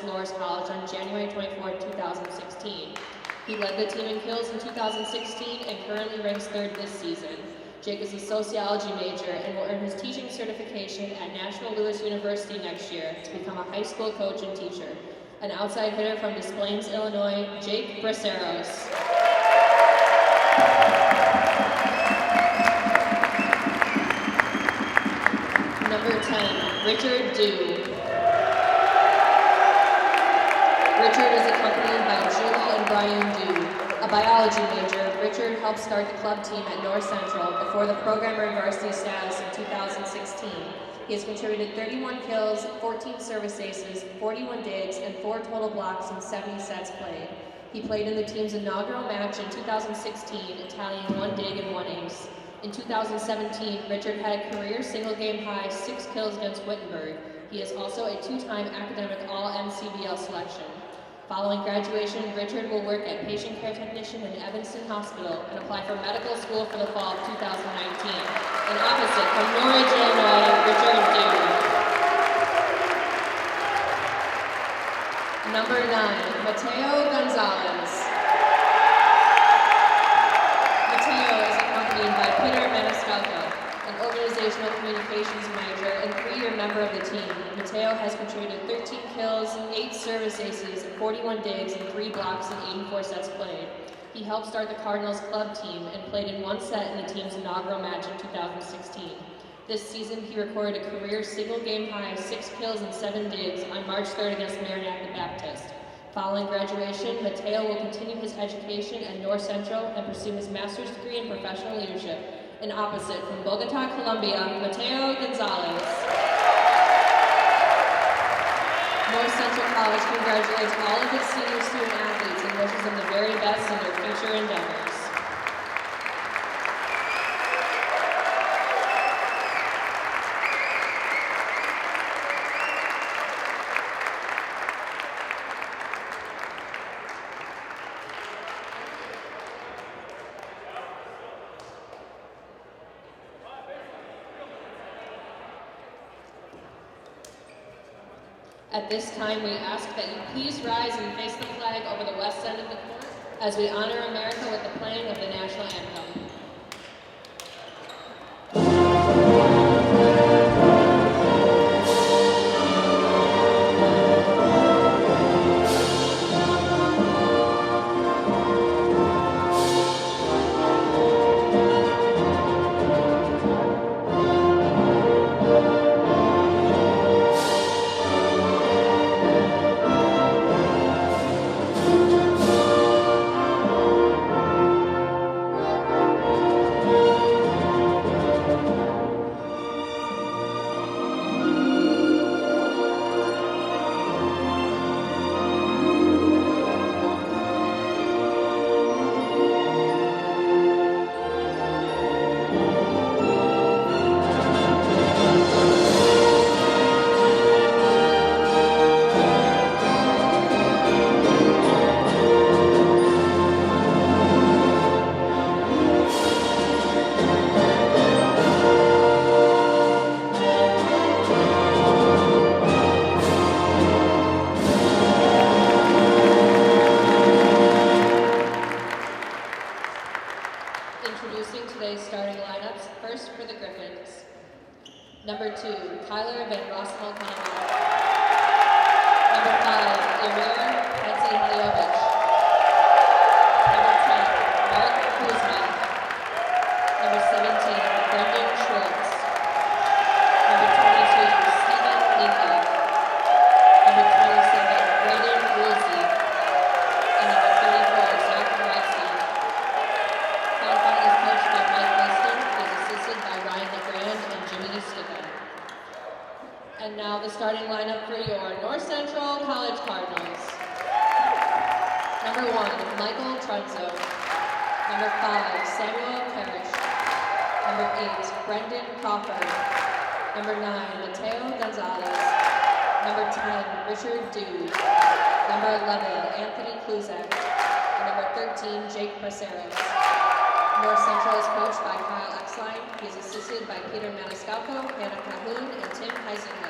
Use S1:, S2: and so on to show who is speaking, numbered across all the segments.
S1: Loras College on January 24, 2016. He led the team in kills in 2016 and currently ranks 3rd this season. Jake is a sociology major and will earn his teaching certification at National Louis University next year to become a high school coach and teacher. An outside hitter from Des Plaines, Illinois, Jake Braceros. Number 10, Richard Dew. Richard is accompanied by Julie and Brian Dew. A biology major, Richard helped start the club team at North Central before the program earned varsity status in 2016. He has contributed 31 kills, 14 service aces, 41 digs, and 4 total blocks in 70 sets played. He played in the team's inaugural match in 2016, tallying 1 dig and 1 ace. In 2017, Richard had a career single-game high 6 kills against Wittenberg. He is also a 2-time academic All-NCBL selection. Following graduation, Richard will work at patient care technician in Evanston Hospital and apply for medical school for the fall of 2019. And opposite, from Norwich, Illinois, Richard Dew. Number 9, Mateo Gonzalez. Mateo is accompanied by Peter Maniscalco, an organizational communications major and 3-year member of the team. Mateo has contributed 13 kills, 8 service aces, 41 digs, and 3 blocks in 84 sets played. He helped start the Cardinals club team and played in 1 set in the team's inaugural match in 2016. This season, he recorded a career single-game high 6 kills and 7 digs on March 3rd against Merrimack the Baptist. Following graduation, Mateo will continue his education at North Central and pursue his master's degree in professional leadership. And opposite, from Bogota, Colombia, Mateo Gonzalez. North Central College congratulates all of its senior student athletes and wishes them the very best in their future endeavors. At this time, we ask that you please rise and face the flag over the west end of the court as we honor America with the playing of the national anthem. Introducing today's starting lineups, first for the Griffins. Number 2, Tyler Van Rossmel Conway. Number 5, Emir Hatzihaliovich. Number 10, Mark Kuzma. Number 17, Brendan Schwartz. Number 22, Stephen Leakey. Number 27, Braden Woolsey. And number 34, Zach Weinstein. Fontbonne is coached by Mike Winston, who is assisted by Ryan LeGrand and Jimmy Sticka. And now the starting lineup for your North Central College Cardinals. Number 1, Michael Trunzo. Number 5, Samuel Parrish. Number 8, Brendan Crawford. Number 9, Mateo Gonzalez. Number 10, Richard Dew. Number 11, Anthony Kluzak. And number 13, Jake Braceros. North Central is coached by Kyle Exline. He is assisted by Peter Maniscalco, Hannah Calhoun, and Tim Heisinga.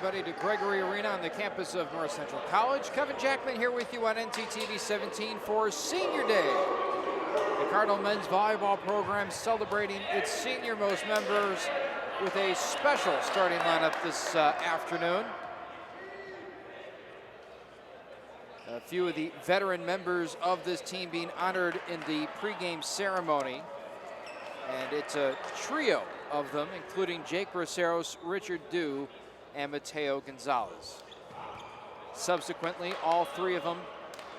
S2: everybody, to Gregory Arena on the campus of North Central College. Kevin Jackman here with you on NTTV 17 for Senior Day. The Cardinal men's volleyball program celebrating its senior-most members with a special starting lineup this afternoon. A few of the veteran members of this team being honored in the pregame ceremony. And it's a trio of them, including Jake Braceros, Richard Dew, and Mateo Gonzalez. Subsequently, all three of them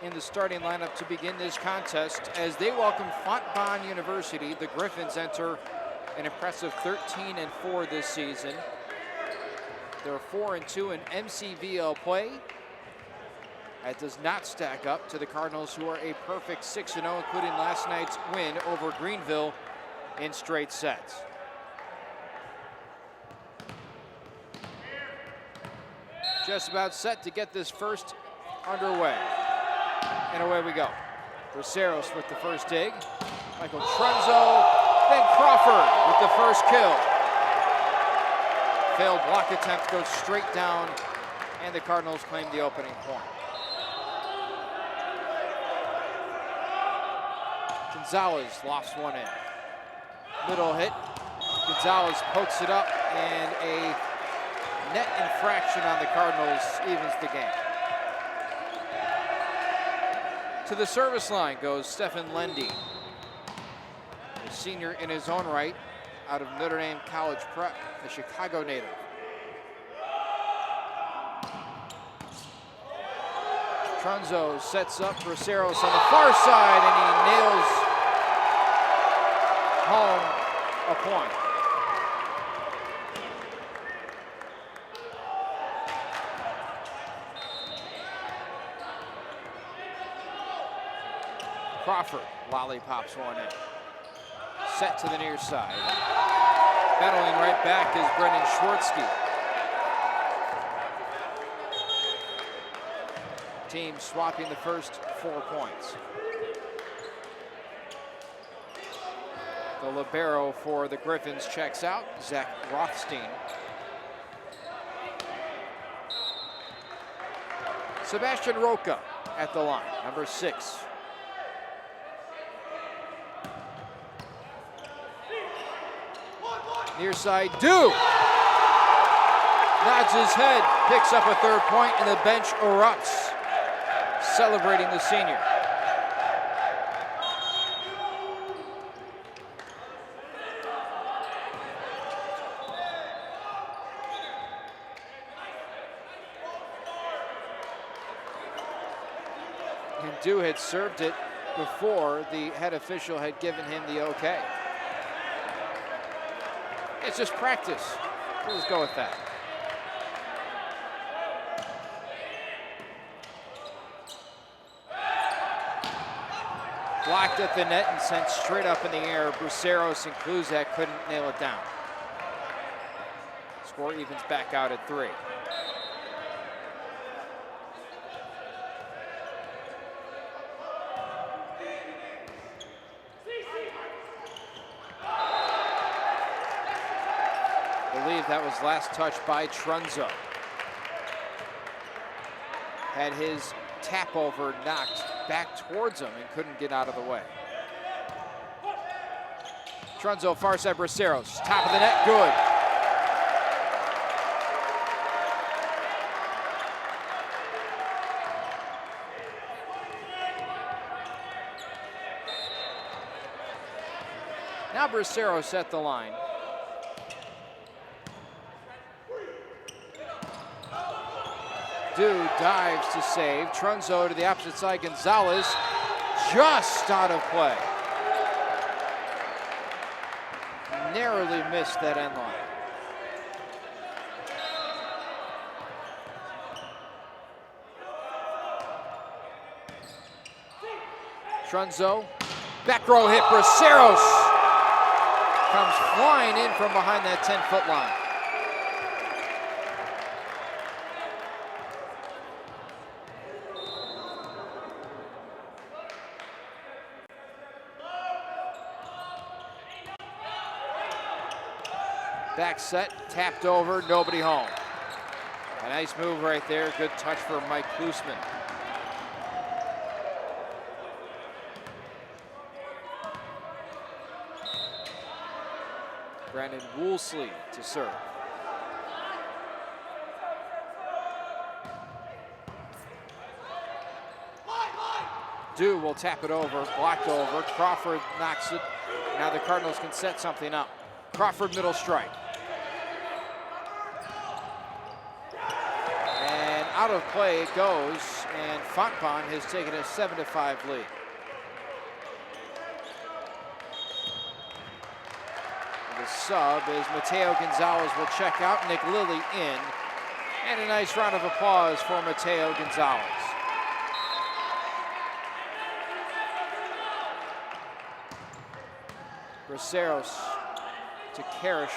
S2: in the starting lineup to begin this contest as they welcome Fontbonne University. The Griffins enter an impressive 13-4 this season. They're 4-2 in MCVL play. That does not stack up to the Cardinals, who are a perfect 6-0, including last night's win over Greenville in straight sets. Just about set to get this first underway. And away we go. Braceros with the first dig. Michael Trunzo, then Crawford with the first kill. Failed block attempt goes straight down, and the Cardinals claim the opening point. Gonzalez lofts one in. Middle hit. Gonzalez pokes it up, and a net infraction on the Cardinals evens the game. To the service line goes Stephen Lendy, a senior in his own right, out of Notre Dame College Prep, a Chicago native. Trunzo sets up Braceros on the far side, and he nails home a point. Crawford lollipops one in. Set to the near side. Battling right back is Brendan Schwartzky. Team swapping the first 4 points. The libero for the Griffins checks out, Zach Rothstein. Sebastian Roca at the line, number 6. Near side, Dew nods his head, picks up a third point, and the bench erupts, celebrating the senior. And Dew had served it before the head official had given him the okay. It's just practice. We'll just go with that. Blocked at the net and sent straight up in the air. Braceros and Kluzak couldn't nail it down. Score evens back out at 3. That was last touched by Trunzo. Had his tap over knocked back towards him and couldn't get out of the way. Trunzo, far side, Braceros, top of the net, good. Now Braceros at the line. Dew dives to save. Trunzo to the opposite side. Gonzalez just out of play. Narrowly missed that end line. Trunzo, back row hit. Braceros comes flying in from behind that 10-foot line. Back set, tapped over, nobody home. A nice move right there. Good touch for Mike Klusman. Brandon Woolsey to serve. Dew will tap it over, blocked over. Crawford knocks it. Now the Cardinals can set something up. Crawford middle strike. And out of play it goes, and Fontbonne has taken a 7-5 lead. The sub is Mateo Gonzalez will check out, Nick Lilly in. And a nice round of applause for Mateo Gonzalez. Braceros to Karish,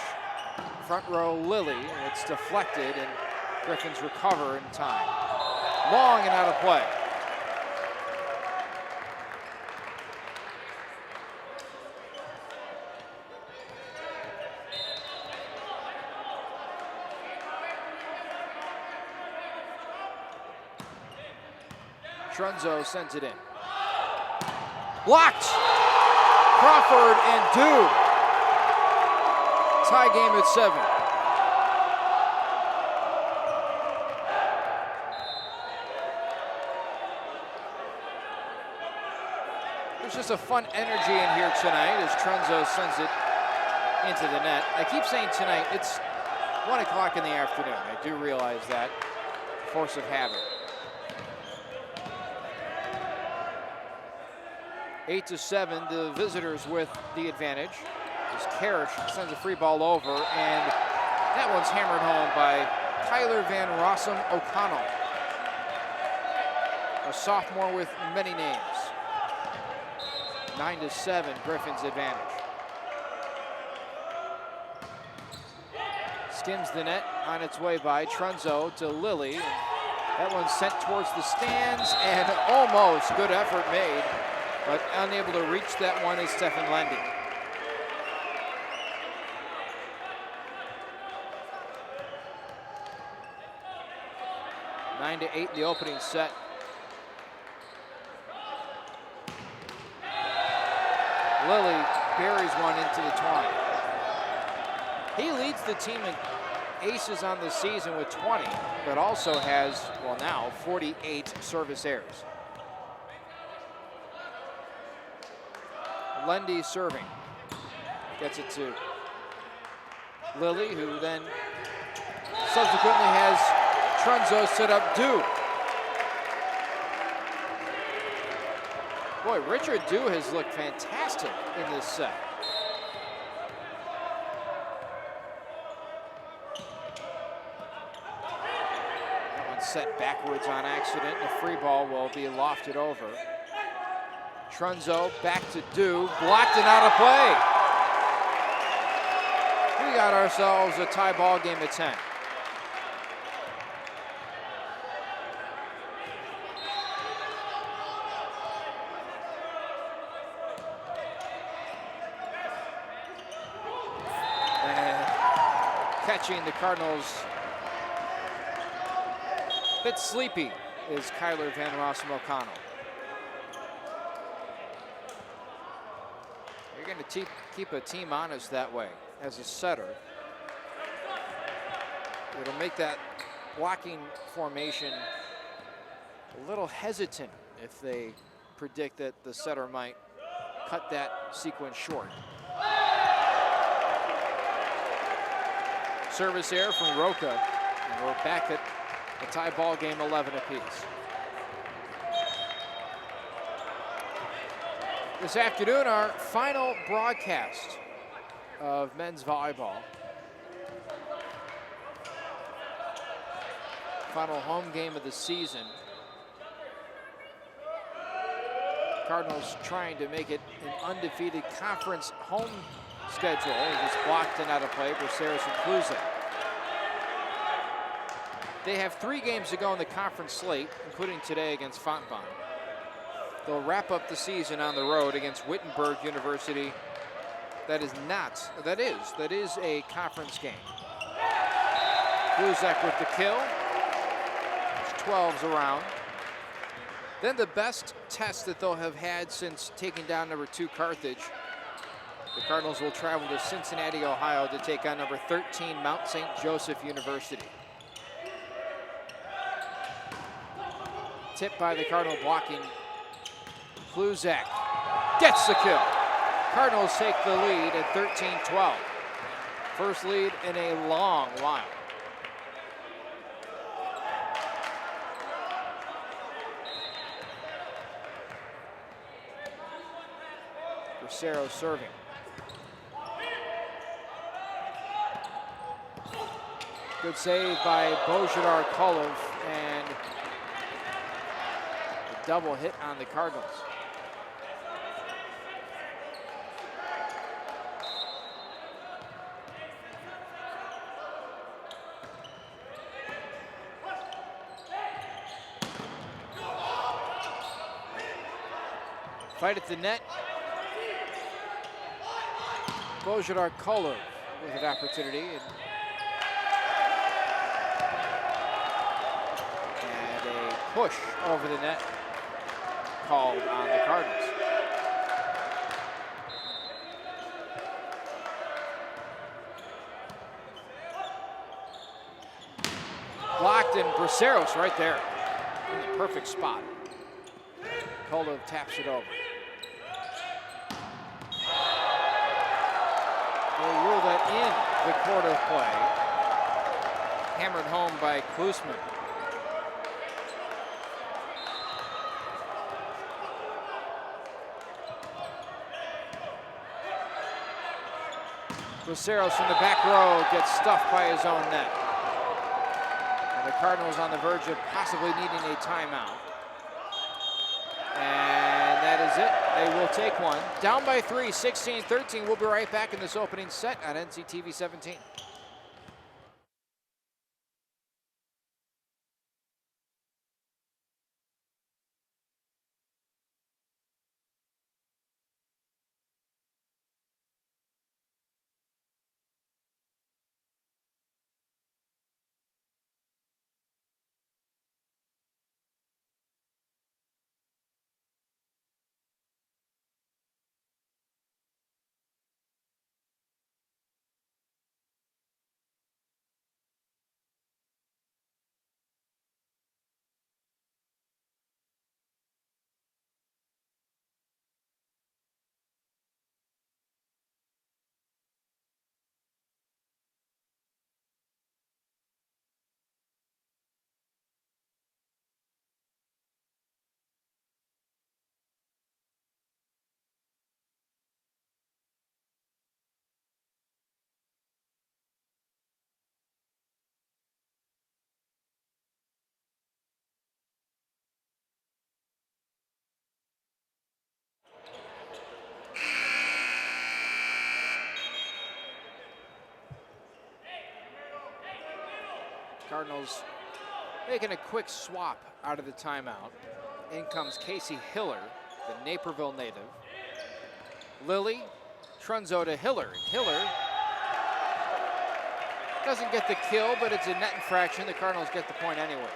S2: front row Lilly, and it's deflected, and Griffins recover in time. Long and out of play. Trunzo sends it in. Blocked! Crawford and Dew. Tie game at 7. There's just a fun energy in here tonight as Trunzo sends it into the net. I keep saying tonight, it's 1 o'clock in the afternoon. I do realize that. Force of habit. 8-7, the visitors with the advantage. As Karish sends a free ball over, and that one's hammered home by Tyler Van Rossum O'Connell, a sophomore with many names. 9-7, Griffins advantage. Skims the net on its way by Trunzo to Lilly. That one's sent towards the stands, and almost good effort made, but unable to reach that one is Stefan Lendy. Nine to 8 in the opening set. Lilly buries one into the 20. He leads the team in aces on the season with 20, but also has, well now, 48 service errors. Lendy serving. Gets it to Lilly, who then subsequently has Trunzo set up Dew. Boy, Richard Dew has looked fantastic in this set. That one's set backwards on accident. The free ball will be lofted over. Trunzo back to Dew, blocked and out of play. We got ourselves a tie ball game at 10. And catching the Cardinals a bit sleepy is Kyler Van Rossum O'Connell. You're going to keep a team honest that way as a setter. It'll make that blocking formation a little hesitant if they predict that the setter might cut that sequence short. Service error from Roca, and we're back at a tie ball game, 11 apiece. This afternoon, our final broadcast of men's volleyball. Final home game of the season. Cardinals trying to make it an undefeated conference home schedule. It was blocked and out of play for Braceros and Kluze. They have 3 games to go in the conference slate, including today against Fontbonne. They'll wrap up the season on the road against Wittenberg University. That is a conference game. Kluzek with the kill. 12s around. Then the best test that they'll have had since taking down number 2 Carthage. The Cardinals will travel to Cincinnati, Ohio to take on number 13 Mount St. Joseph University. Tipped by the Cardinal blocking. Kluzak gets the kill. Cardinals take the lead at 13-12. First lead in a long while. Bracero serving. Good save by Bojidar Kolov, and a double hit on the Cardinals. Fight at the net. Bojidar Kolov with an opportunity. And a push over the net called on the Cardinals. Blocked, and Braceros right there in the perfect spot. Kolov taps it over. They rule that in the court of play. Hammered home by Klusman. Braceros from the back row gets stuffed by his own net. And the Cardinals on the verge of possibly needing a timeout. And that is it. They will take one. Down by 3, 16-13. We'll be right back in this opening set on NCTV 17. Cardinals making a quick swap out of the timeout. In comes Casey Hiller, the Naperville native. Lilly, Trunzo to Hiller. Hiller doesn't get the kill, but it's a net infraction. The Cardinals get the point anyways.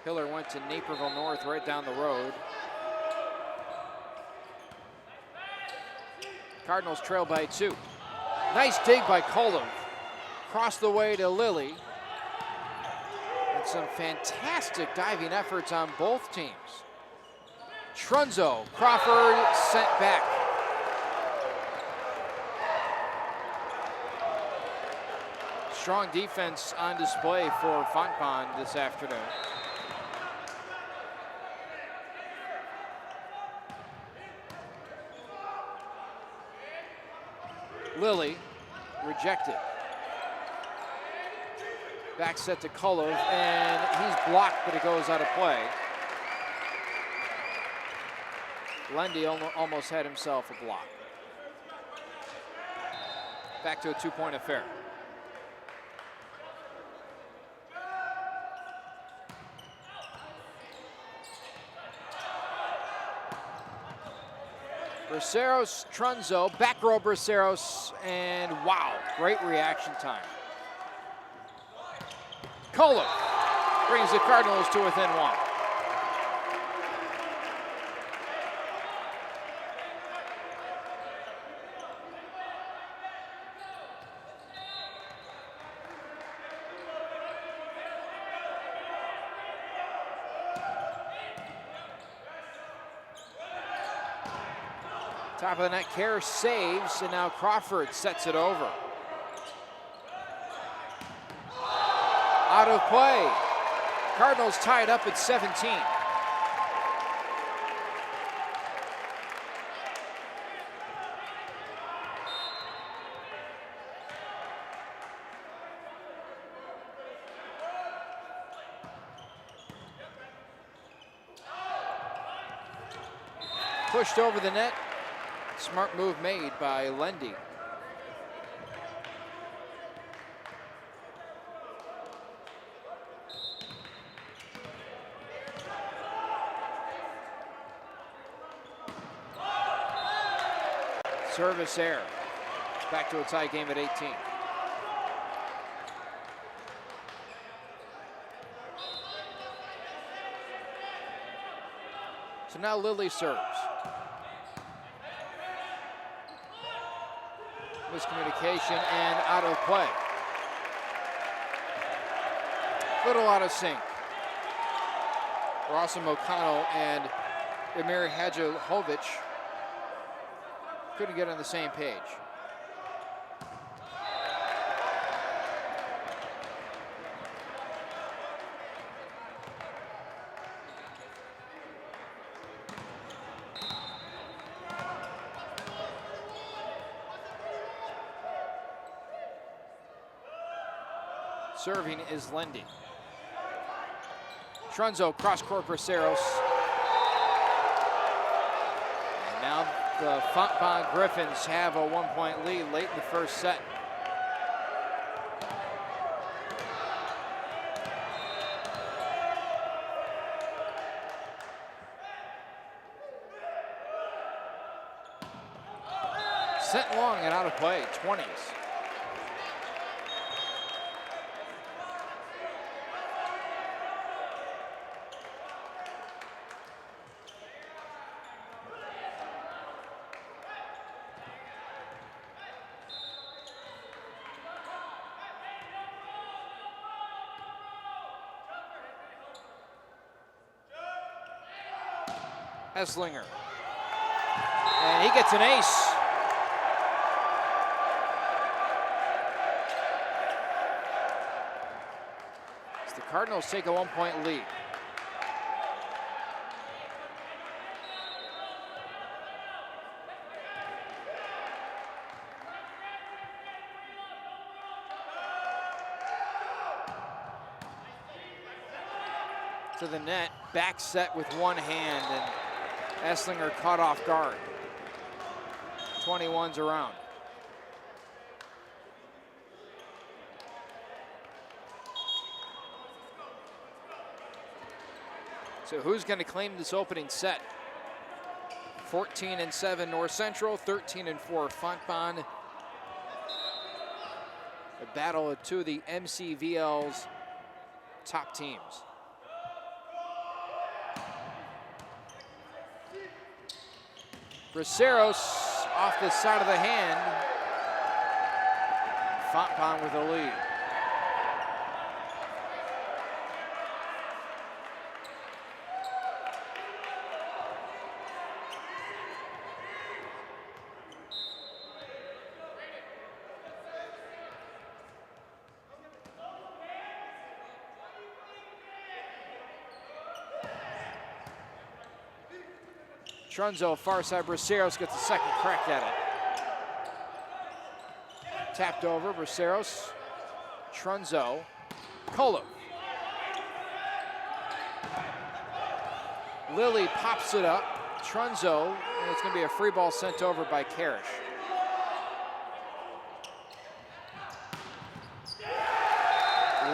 S2: Hiller went to Naperville North right down the road. Cardinals trail by 2. Nice dig by Kolov. Cross the way to Lilly. And some fantastic diving efforts on both teams. Trunzo, Crawford sent back. Strong defense on display for Fontbonne this afternoon. Lilly rejected. Back set to Kolov, and he's blocked, but it goes out of play. Lundy almost had himself a block. Back to a 2-point affair. Braceros, Trunzo, back row Braceros, and wow, great reaction time. Koloff brings the Cardinals to within one. Top of the net, Kerr saves, and now Crawford sets it over. Out of play. Cardinals tied up at 17. Pushed over the net. Smart move made by Lendy. Service error. Back to a tie game at 18. So now Lilly serves. Miscommunication and out of play. Little out of sync. Rossum O'Connell and Emir Hadjihovic couldn't get on the same page. Serving is Lendy. Trunzo cross-court Braceros. And now the Fontbonne Griffins have a 1-point lead late in the first set. Sent long and out of play, 20s. Esslinger. And he gets an ace. As the Cardinals take a 1-point lead. To the net, back set with one hand, and Esslinger caught off guard. 21's around. So who's going to claim this opening set? 14-7 North Central, 13-4 Fontbonne. A battle of two of the MCVL's top teams. Braceros off the side of the hand. Fontbonne with a lead. Trunzo, far side, Braceros gets a second crack at it. Tapped over, Braceros, Trunzo, Koloff. Lilly pops it up, Trunzo, and it's going to be a free ball sent over by Karish.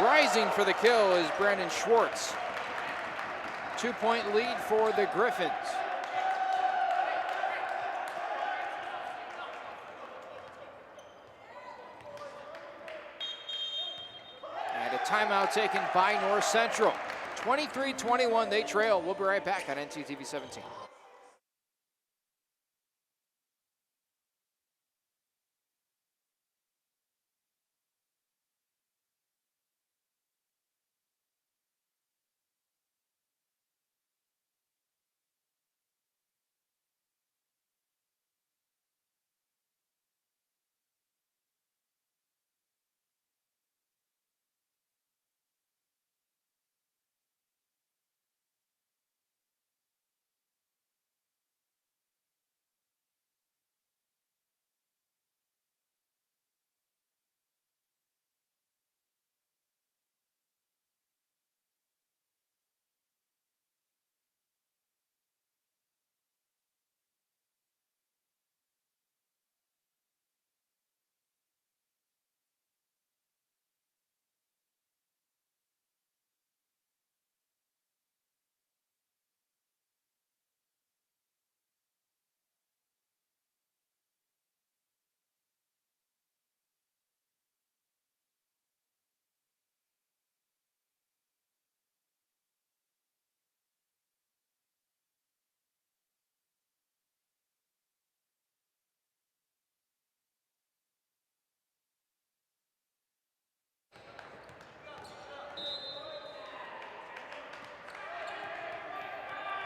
S2: Rising for the kill is Brandon Schwartz. 2-point lead for the Griffins. timeout taken by North Central. 23-21, they trail. We'll be right back on NCTV 17.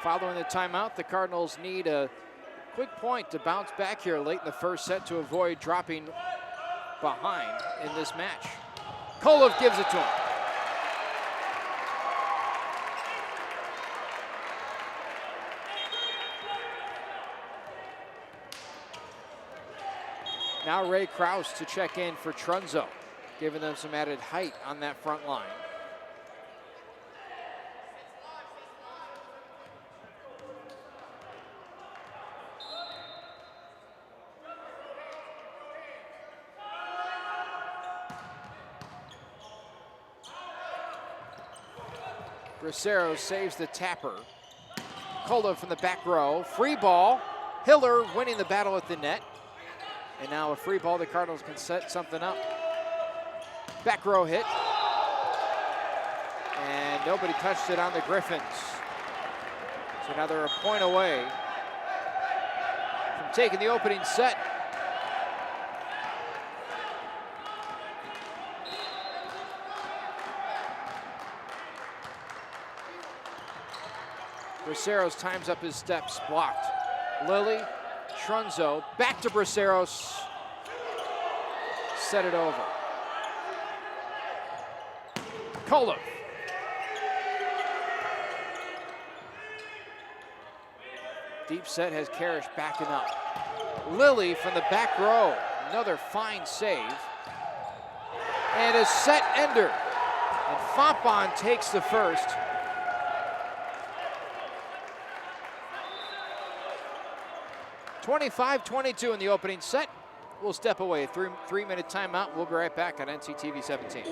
S2: Following the timeout, the Cardinals need a quick point to bounce back here late in the first set to avoid dropping behind in this match. Kolov gives it to him. Now Ray Krause to check in for Trunzo, giving them some added height on that front line. Bracero saves the tapper. Kolov from the back row. Free ball. Hiller winning the battle at the net. And now a free ball. The Cardinals can set something up. Back row hit. And nobody touched it on the Griffins. So now they're a point away from taking the opening set. Braceros times up his steps, blocked. Lilly, Trunzo, back to Braceros. Set it over. Kolov. Deep set has Karish backing up. Lilly from the back row, another fine save. And a set ender. And Fontbonne takes the first. 25-22 in the opening set. We'll step away. 3-minute timeout. We'll be right back on NCTV 17.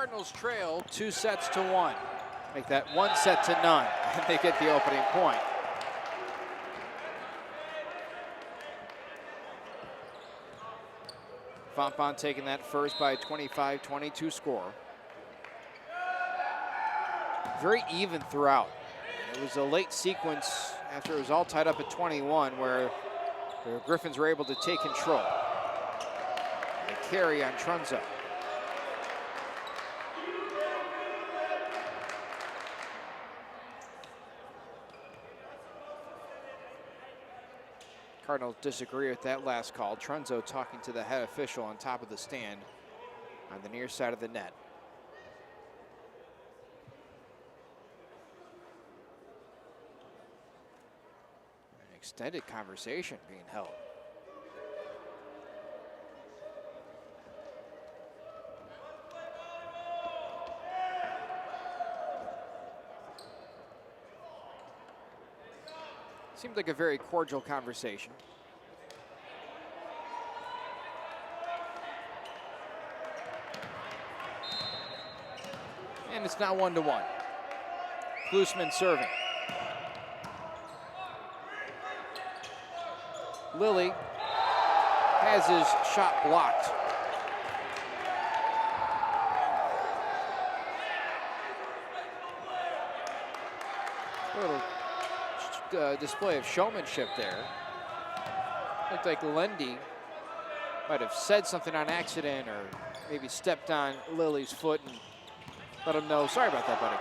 S2: Cardinals trail 2-1. Make that 1-0, and they get the opening point. Fontbonne taking that first by 25-22 score. Very even throughout. It was a late sequence after it was all tied up at 21 where the Griffins were able to take control. They carry on Trunzo. Cardinals disagree with that last call. Trunzo talking to the head official on top of the stand on the near side of the net. An extended conversation being held. Seemed like a very cordial conversation. And it's now 1-1. Klusman serving. Lilly has his shot blocked. Little display of showmanship there. Looked like Lendy might have said something on accident or maybe stepped on Lilly's foot and let him know, sorry about that, buddy.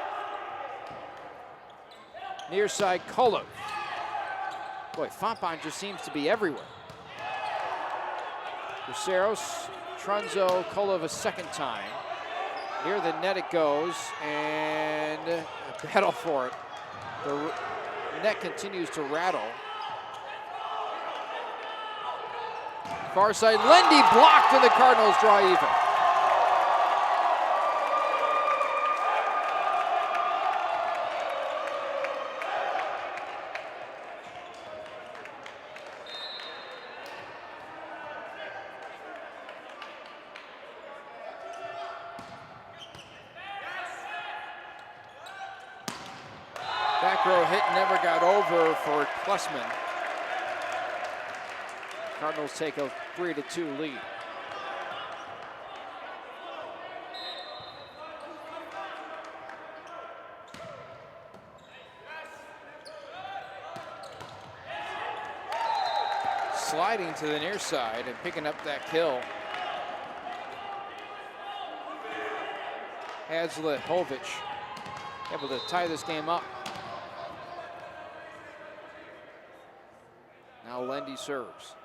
S2: Near side, Kolo. Boy, Fontbonne just seems to be everywhere. Braceros, Trunzo, Kolov a second time. Near the net it goes, and a battle for it. The net continues to rattle. Far side, Lendy blocked, and the Cardinals draw even. Back row hit never got over for Klusman. Cardinals take a 3-2 lead. Sliding to the near side and picking up that kill. Hovich able to tie this game up. Now Lendy serves.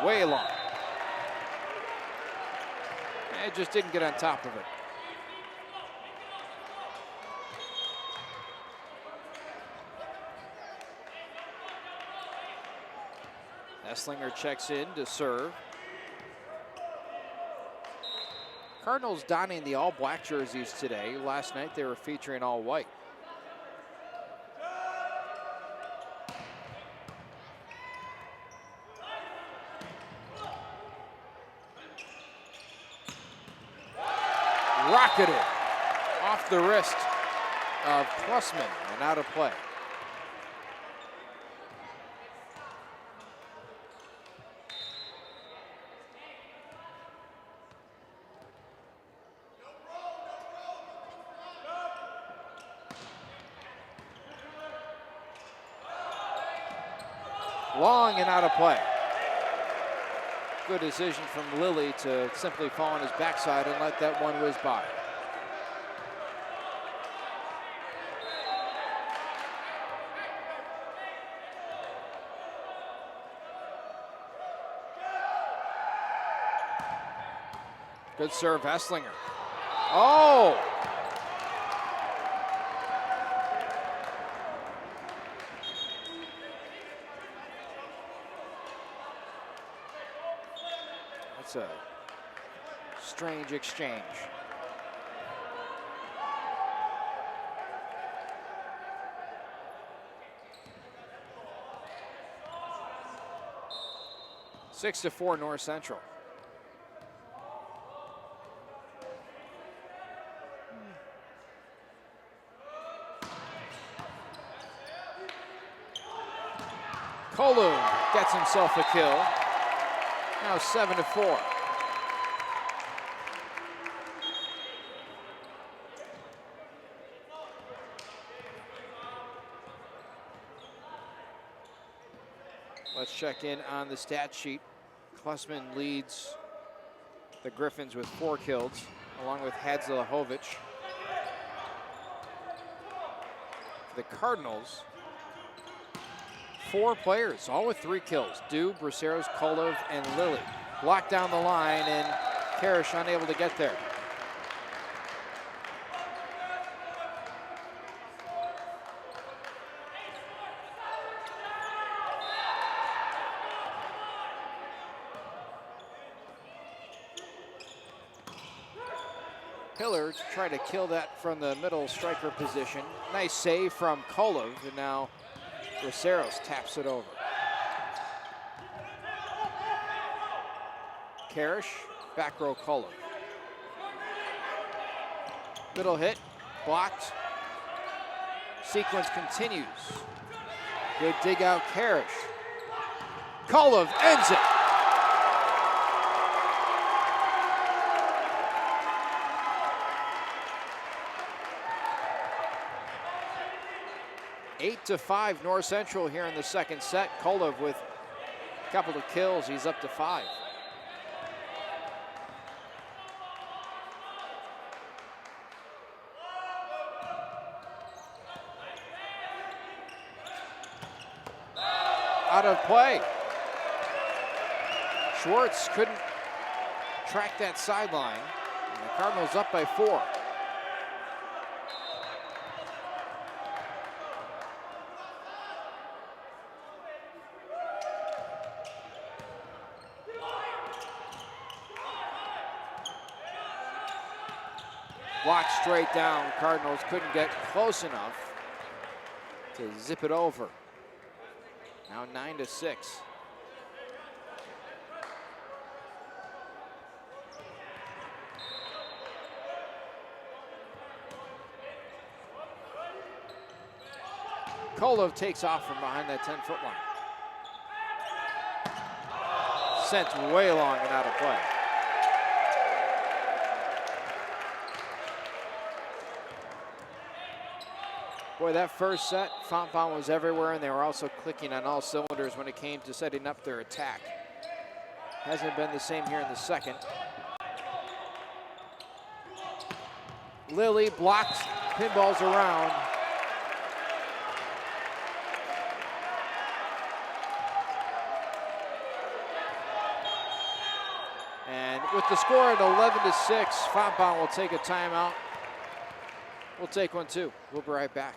S2: Way long. It just didn't get on top of it. Esslinger checks in to serve. Cardinals donning the all black jerseys today. Last night they were featuring all white. Rocketed off the wrist of Klusman and out of play. Long and out of play. Good decision from Lilly to simply fall on his backside and let that one whiz by. Good serve, Esslinger. Oh! That's a strange exchange. Six to 4 North Central. Kolum gets himself a kill. Now 7-4. Let's check in on the stat sheet. Klusman leads the Griffins with 4 kills, along with Hadzalahovic. For the Cardinals, 4 players, all with 3 kills. Dube, Braceros, Kolov, and Lilly. Blocked down the line, and Karish unable to get there. Hiller to try to kill that from the middle striker position. Nice save from Kolov, and now Braceros taps it over. Karish, back row Kolov. Middle hit, blocked. Sequence continues. Good dig out, Karish. Kolov ends it. Eight to 5 North Central here in the second set. Kolov with a couple of kills, he's up to 5. Out of play. Schwartz couldn't track that sideline. And the Cardinals up by 4. Blocked straight down. Cardinals couldn't get close enough to zip it over. Now 9-6. Kolov takes off from behind that 10-foot line. Sent way long and out of play. Boy, that first set, Fontbonne was everywhere, and they were also clicking on all cylinders when it came to setting up their attack. Hasn't been the same here in the second. Lilly blocked, pinballs around. And with the score at 11-6, Fontbonne will take a timeout. We'll take one too. We'll be right back.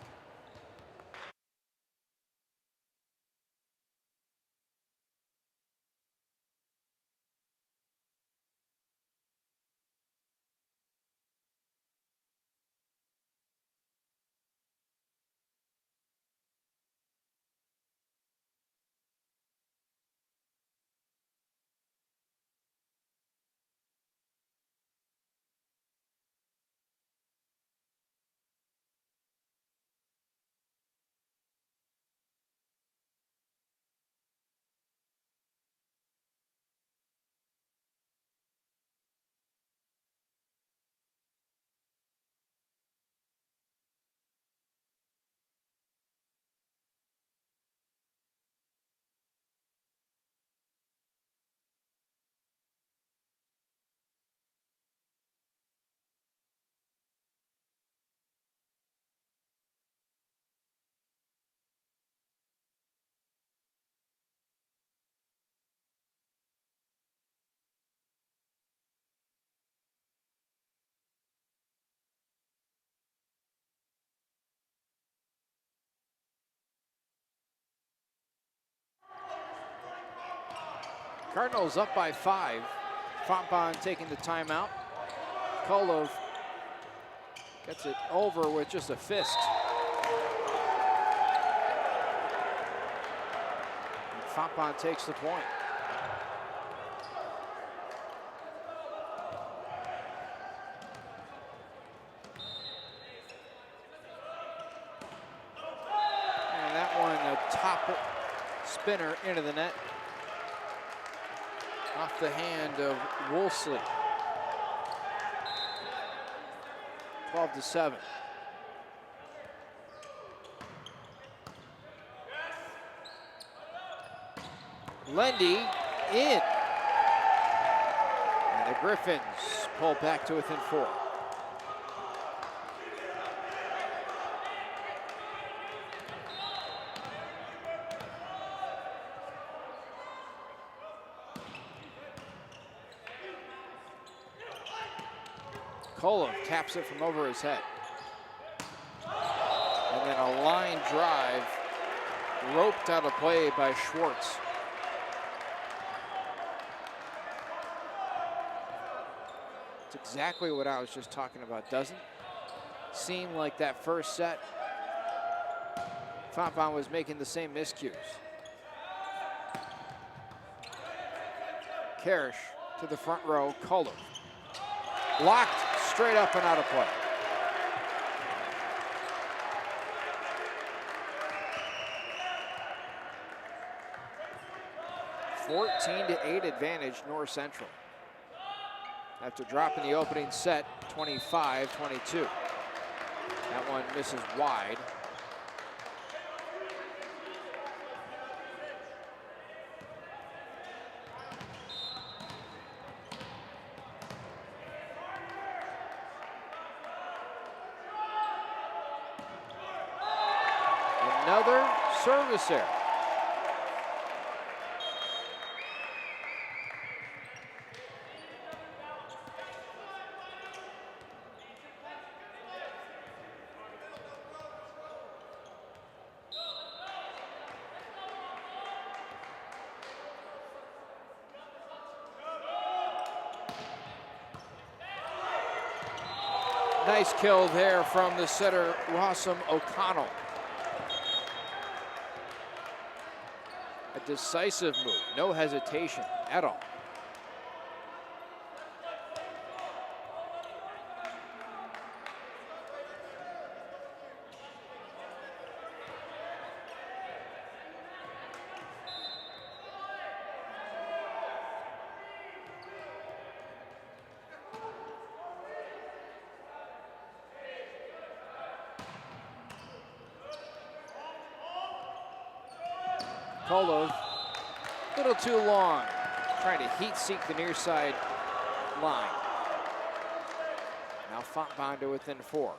S2: Cardinals up by 5. Fontbonne taking the timeout. Kolov gets it over with just a fist. And Fontbonne takes the point. And that one, a top spinner into the net. Off the hand of Wolseley. 12-7. Lendy in. And the Griffins pull back to within 4. Kolov taps it from over his head. And then a line drive roped out of play by Schwartz. It's exactly what I was just talking about. Doesn't seem like that first set Fontbonne was making the same miscues. Karish to the front row, Kolov. Blocked straight up and out of play. (14-8) advantage North Central. After dropping the opening set, 25-22. That one misses wide. Another service error. Nice kill there from the setter, Rossum O'Connell. A decisive move, no hesitation at all. Kolov, a little too long, trying to heat seek the near side line. Now Fontbonne to within 4.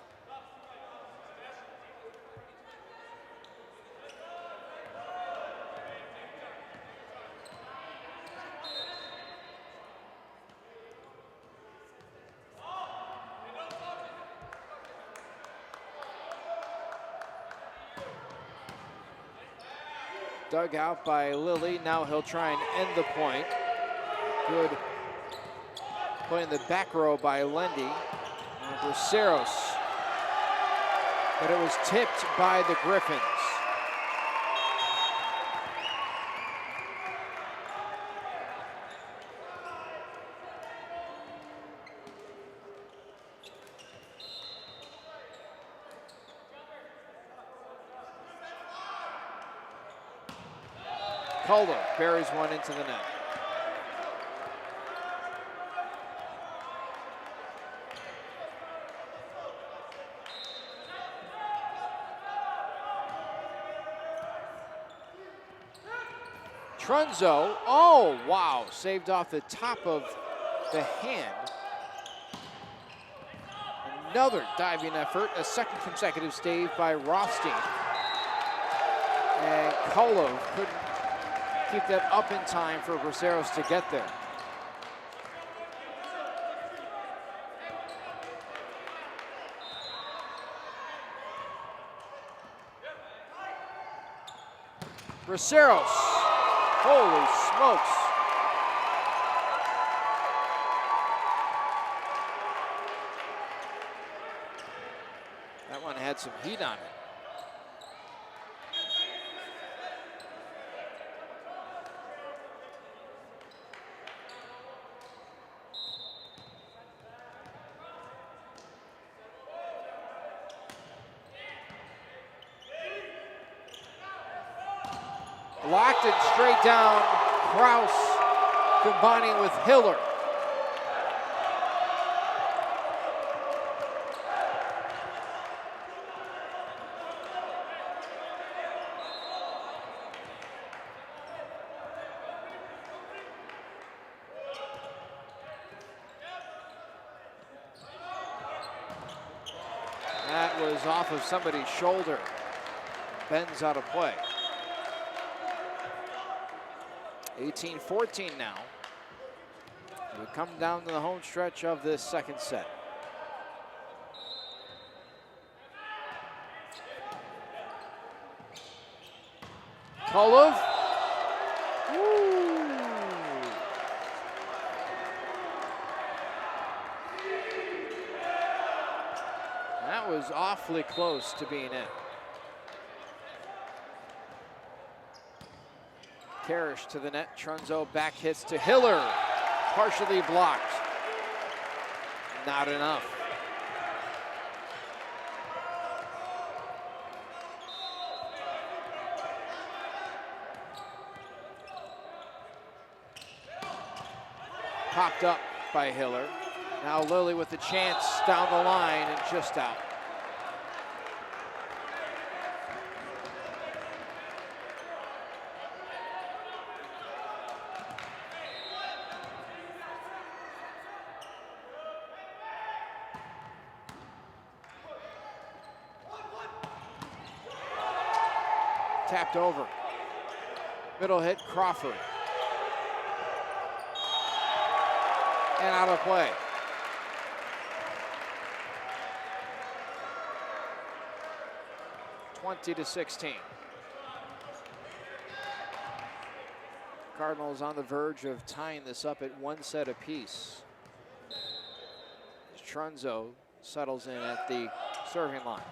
S2: Dug out by Lilly. Now he'll try and end the point. Good play in the back row by Lendy. And Braceros. But it was tipped by the Griffins. Calder buries one into the net. Trunzo, oh wow, saved off the top of the hand. Another diving effort, a second consecutive stave by Rothstein. And Kolov couldn't keep that up in time for Braceros to get there. Braceros, holy smokes. That one had some heat on it. Blocked and straight down. Kraus combining with Hiller. That was off of somebody's shoulder. Bends out of play. 18-14 now. We come down to the home stretch of this second set. Kolov. Woo. That was awfully close to being in. Karish to the net. Trunzo back hits to Hiller. Partially blocked. Not enough. Popped up by Hiller. Now Lilly with the chance down the line and just out. Tapped over. Middle hit, Crawford. And out of play. (20-16). Cardinals on the verge of tying this up at 1 set apiece. Trunzo settles in at the serving line.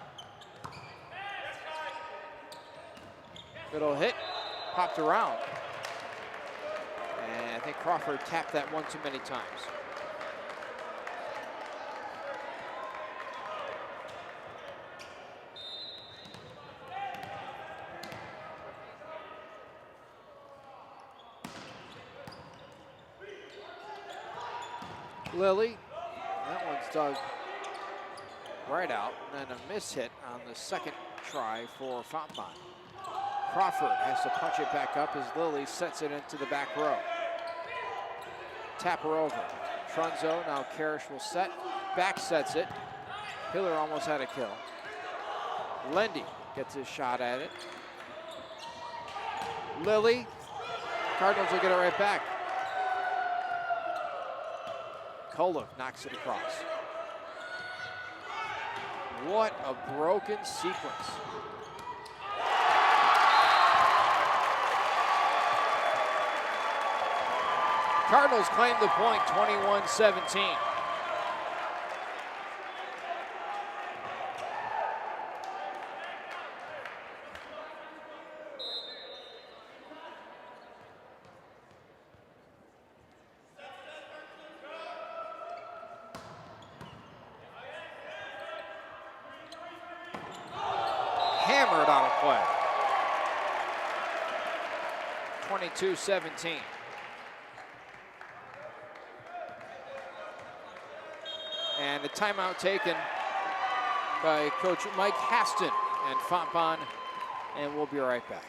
S2: Middle hit, popped around. And I think Crawford tapped that one too many times. Lilly, that one's dug right out, and then a miss hit on the second try for Fontbonne. Crawford has to punch it back up as Lilly sets it into the back row. Tap her over. Trunzo, now Karish will set. Back sets it. Hiller almost had a kill. Lendy gets his shot at it. Lilly. Cardinals will get it right back. Kolov knocks it across. What a broken sequence. Cardinals claim the point, 21-17. Hammered out of play. 22-17. And a timeout taken by Coach Mike Haston and Fontbonne, and we'll be right back.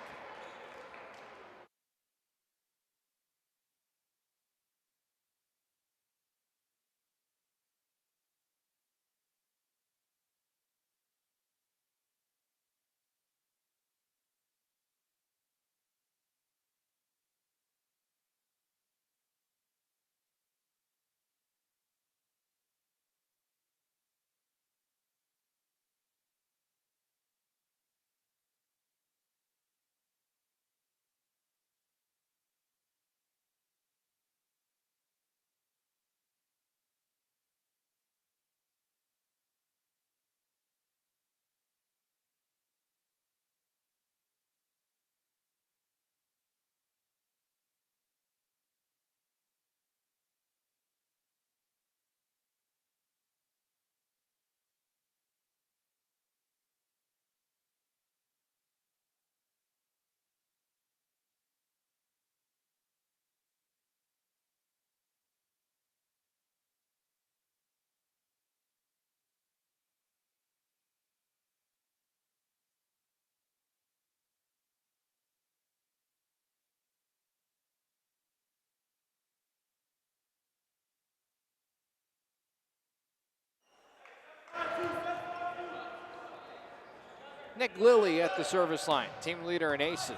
S2: Nick Lilly at the service line, team leader in aces.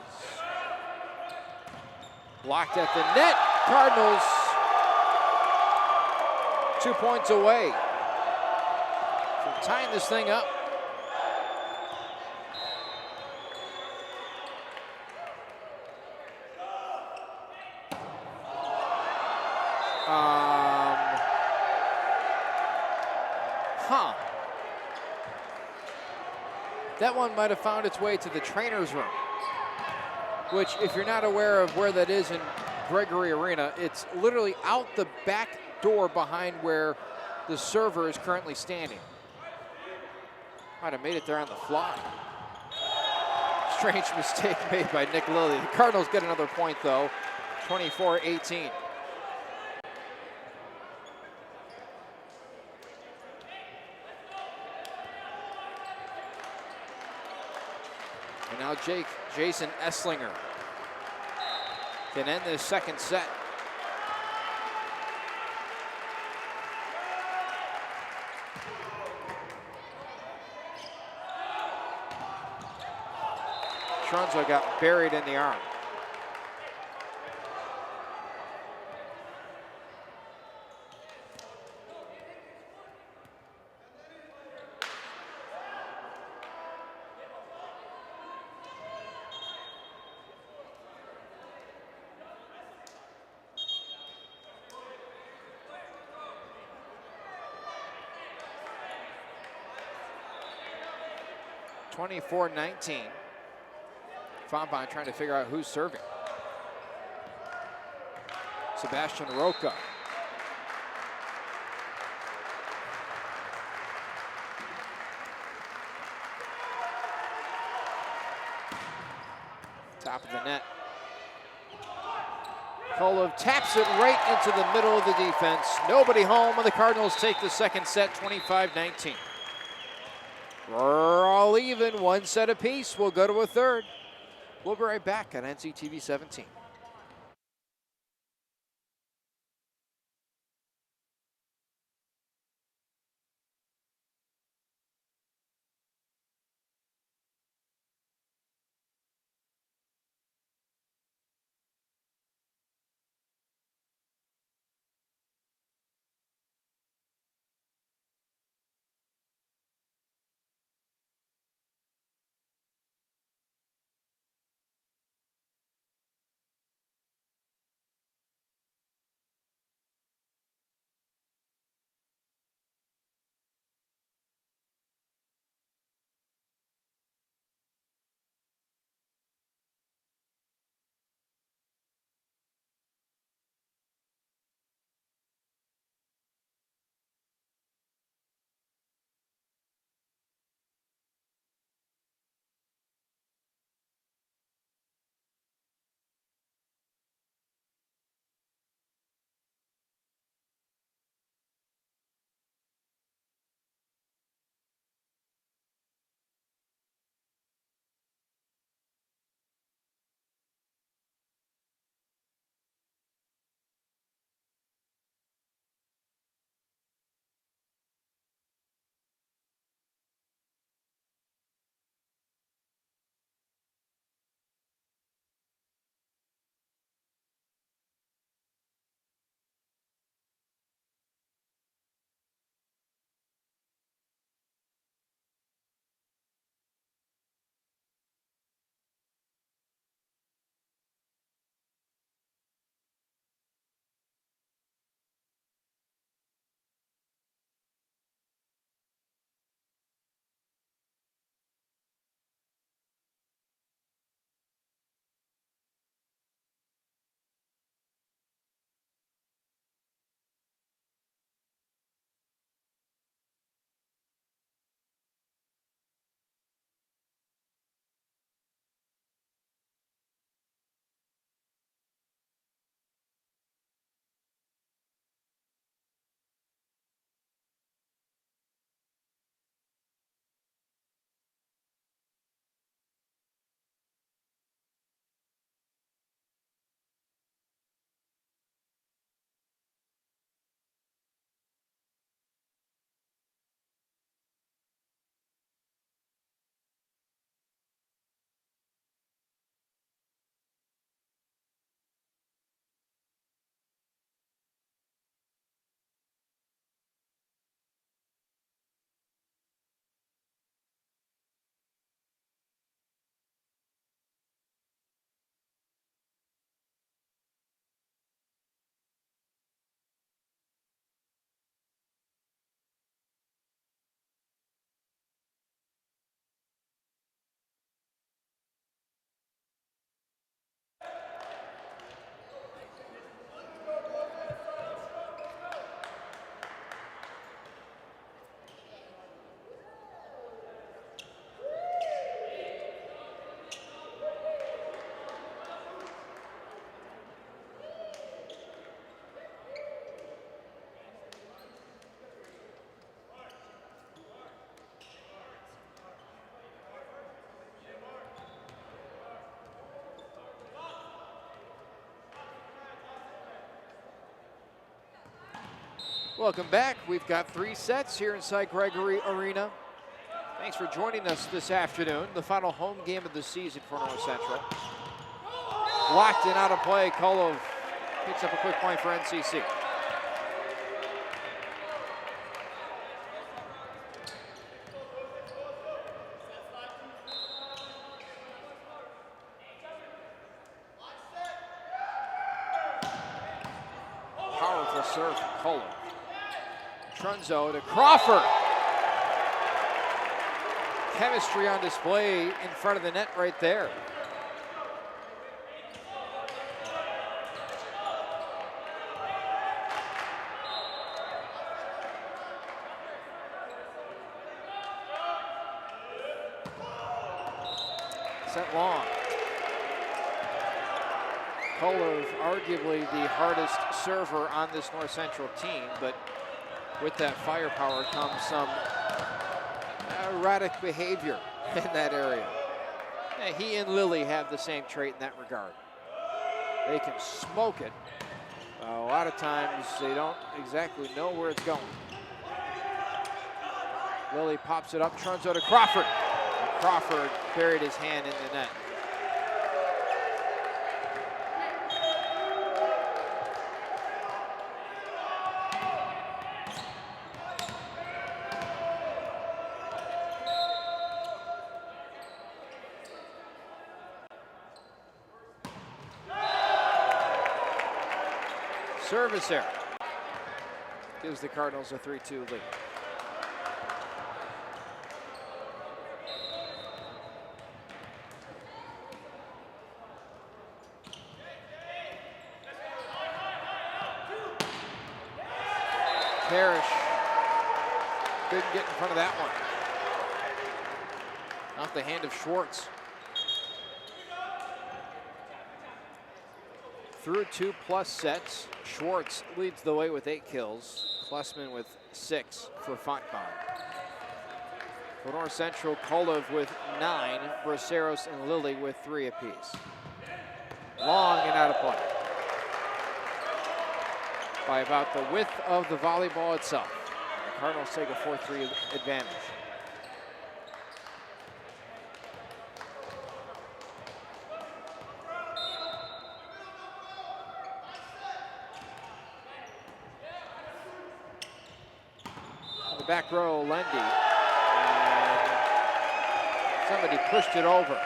S2: Blocked at the net. Cardinals 2 points away from tying this thing up. That one might have found its way to the trainer's room, which, if you're not aware of where that is in Gregory Arena, it's literally out the back door behind where the server is currently standing. Might have made it there on the fly. Strange mistake made by Nick Lilly. The Cardinals get another point, though, 24-18. And now Jason Esslinger can end this second set. Trunzo got buried in the arm. (24-19). Fontbonne trying to figure out who's serving. Sebastian Roca. Top of the net. Kolov taps it right into the middle of the defense. Nobody home, and the Cardinals take the second set, 25-19. We're all even, one set apiece. We'll go to a third. We'll be right back on NCTV 17. Welcome back. We've got 3 sets here inside Gregory Arena. Thanks for joining us this afternoon. The final home game of the season for North Central. Blocked and out of play. Kolov picks up a quick point for NCC. Powerful serve from Kolov. Trunzo to Crawford. Chemistry on display in front of the net right there. Set long. Kolov, arguably the hardest server on this North Central team, but with that firepower comes some erratic behavior in that area. He and Lilly have the same trait in that regard. They can smoke it. A lot of times they don't exactly know where it's going. Lilly pops it up, Trunzo to Crawford. And Crawford buried his hand in the net. Service error gives the Cardinals a 3-2 lead. Parrish couldn't get in front of that one. Off the hand of Schwartz. Through 2+ sets, Schwartz leads the way with 8 kills. Klessman with 6 for Fontbonne. For North Central, Kolov with 9, Braceros and Lilly with 3 apiece. Long and out of play. By about the width of the volleyball itself. The Cardinals take a 4-3 advantage. Back row, Lendy, and somebody pushed it over.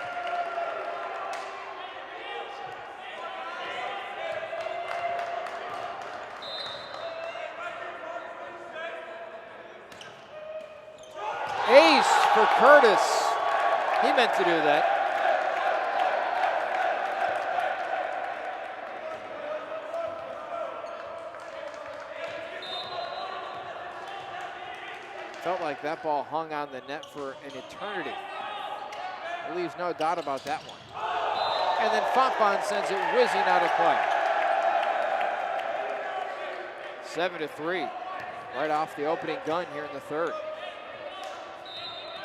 S2: Ace for Curtis. He meant to do that. Felt like that ball hung on the net for an eternity. Leaves no doubt about that one. And then Fontbonne sends it whizzing out of play. 7-3, right off the opening gun here in the third.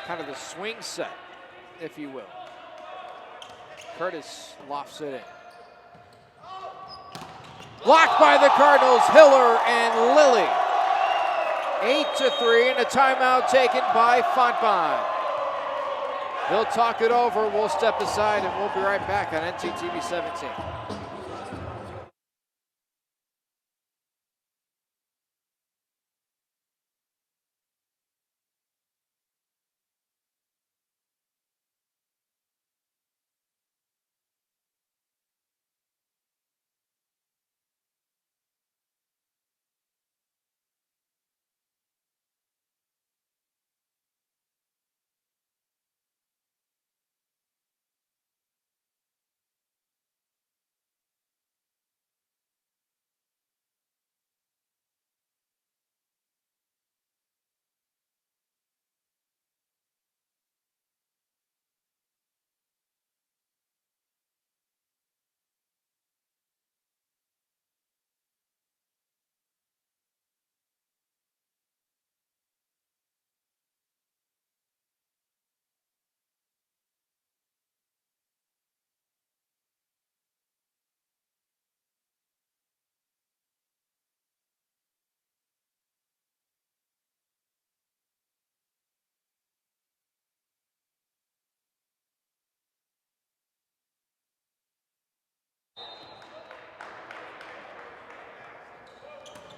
S2: Kind of the swing set, if you will. Curtis lofts it in. Blocked by the Cardinals, Hiller and Lilly. 8-3, and a timeout taken by Fontbonne. They'll talk it over, we'll step aside, and we'll be right back on NTTV 17.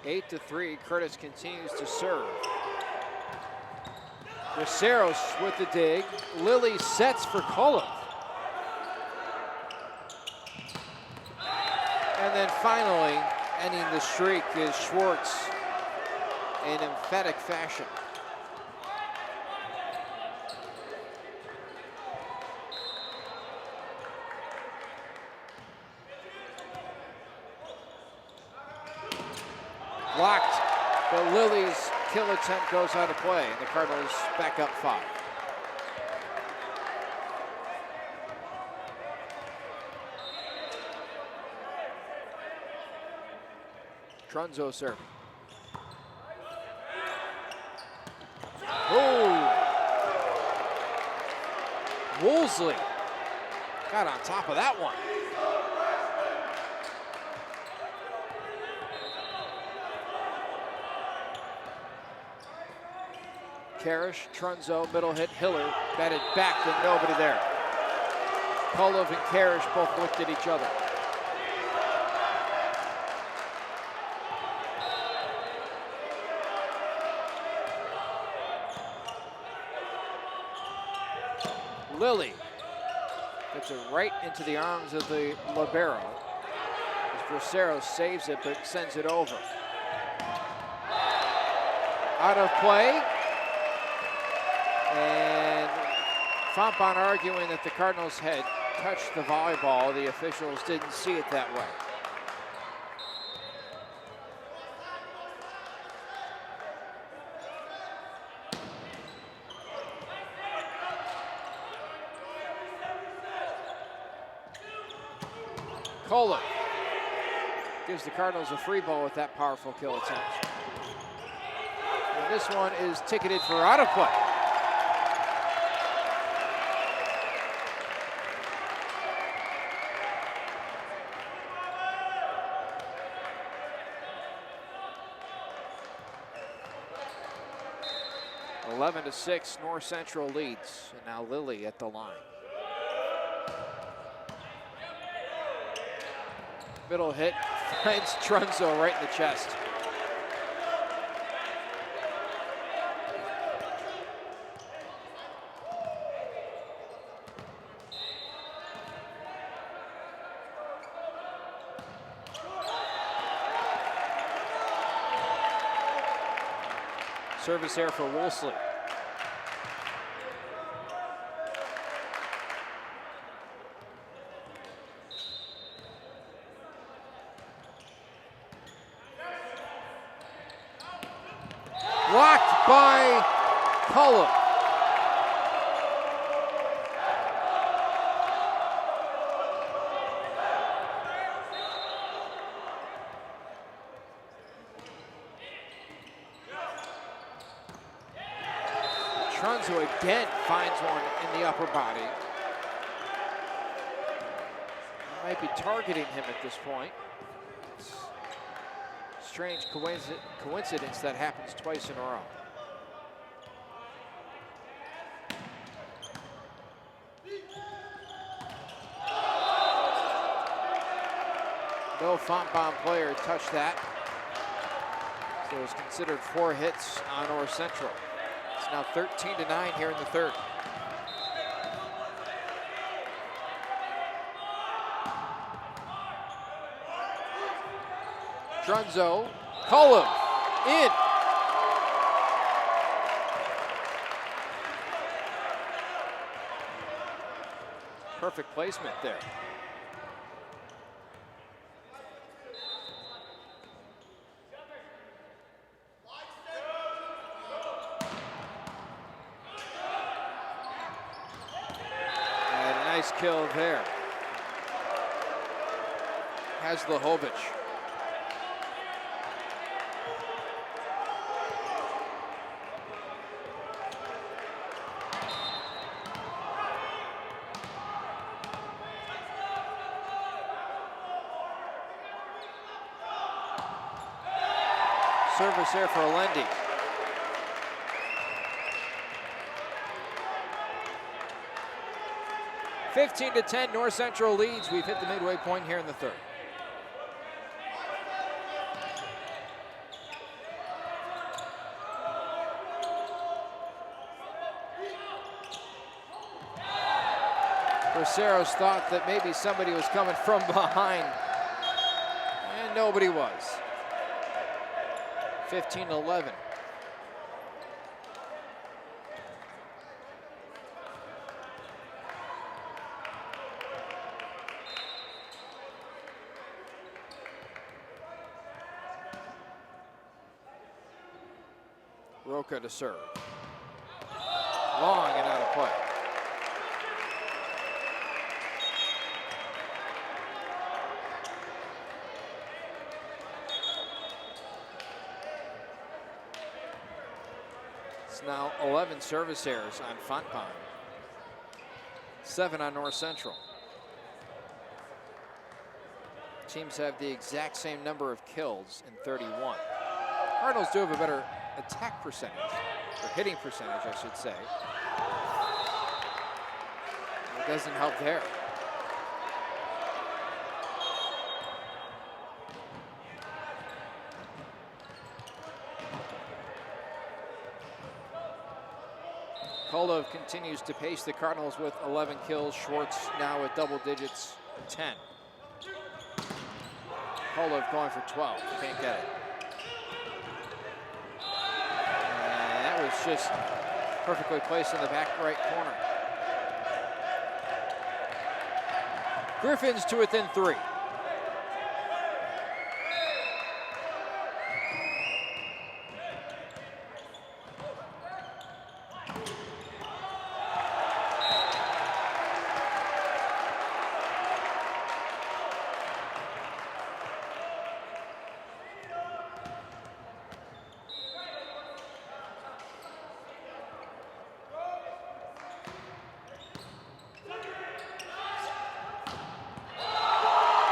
S2: 8-3, Curtis continues to serve. Braceros with the dig. Lilly sets for Koloff. And then finally, ending the streak is Schwartz in emphatic fashion. Blocked, but Lilly's kill attempt goes out of play, and the Cardinals back up 5. Trunzo serving. Oh! Woolsey got on top of that one. Karish, Trunzo, middle hit, Hiller, batted back and nobody there. Koloff and Karish both looked at each other. Lilly gets it right into the arms of the libero. As Braceros saves it but sends it over. Out of play. And Fontbonne arguing that the Cardinals had touched the volleyball. The officials didn't see it that way. Koloff gives the Cardinals a free ball with that powerful kill attempt. And this one is ticketed for out of play. Eleven to 6, North Central leads, and now Lilly at the line. Middle hit finds Trunzo right in the chest. Service there for Woolsey. Blocked by Koloff. Trunzo again finds one in the upper body. Might be targeting him at this point. Strange coincidence that happens twice in a row. No Fontbonne player touched that. So it was considered 4 hits on North Central. It's now 13-9 here in the third. Trunzo, Koloff, in. Perfect placement there. And a nice kill there. Haslohovich. Service there for Alendi. (15-10) North Central leads. We've hit the midway point here in the third. Braceros thought that maybe somebody was coming from behind, and nobody was. 15-11. Roca to serve. Long and out of play. It's now 11 service errors on Fontbonne. 7 on North Central. Teams have the exact same number of kills in 31. Cardinals do have a better attack percentage, or hitting percentage, I should say. It doesn't help there. Kolov continues to pace the Cardinals with 11 kills. Schwartz now at double digits, 10. Kolov going for 12, can't get it. And that was just perfectly placed in the back right corner. Griffins to within 3.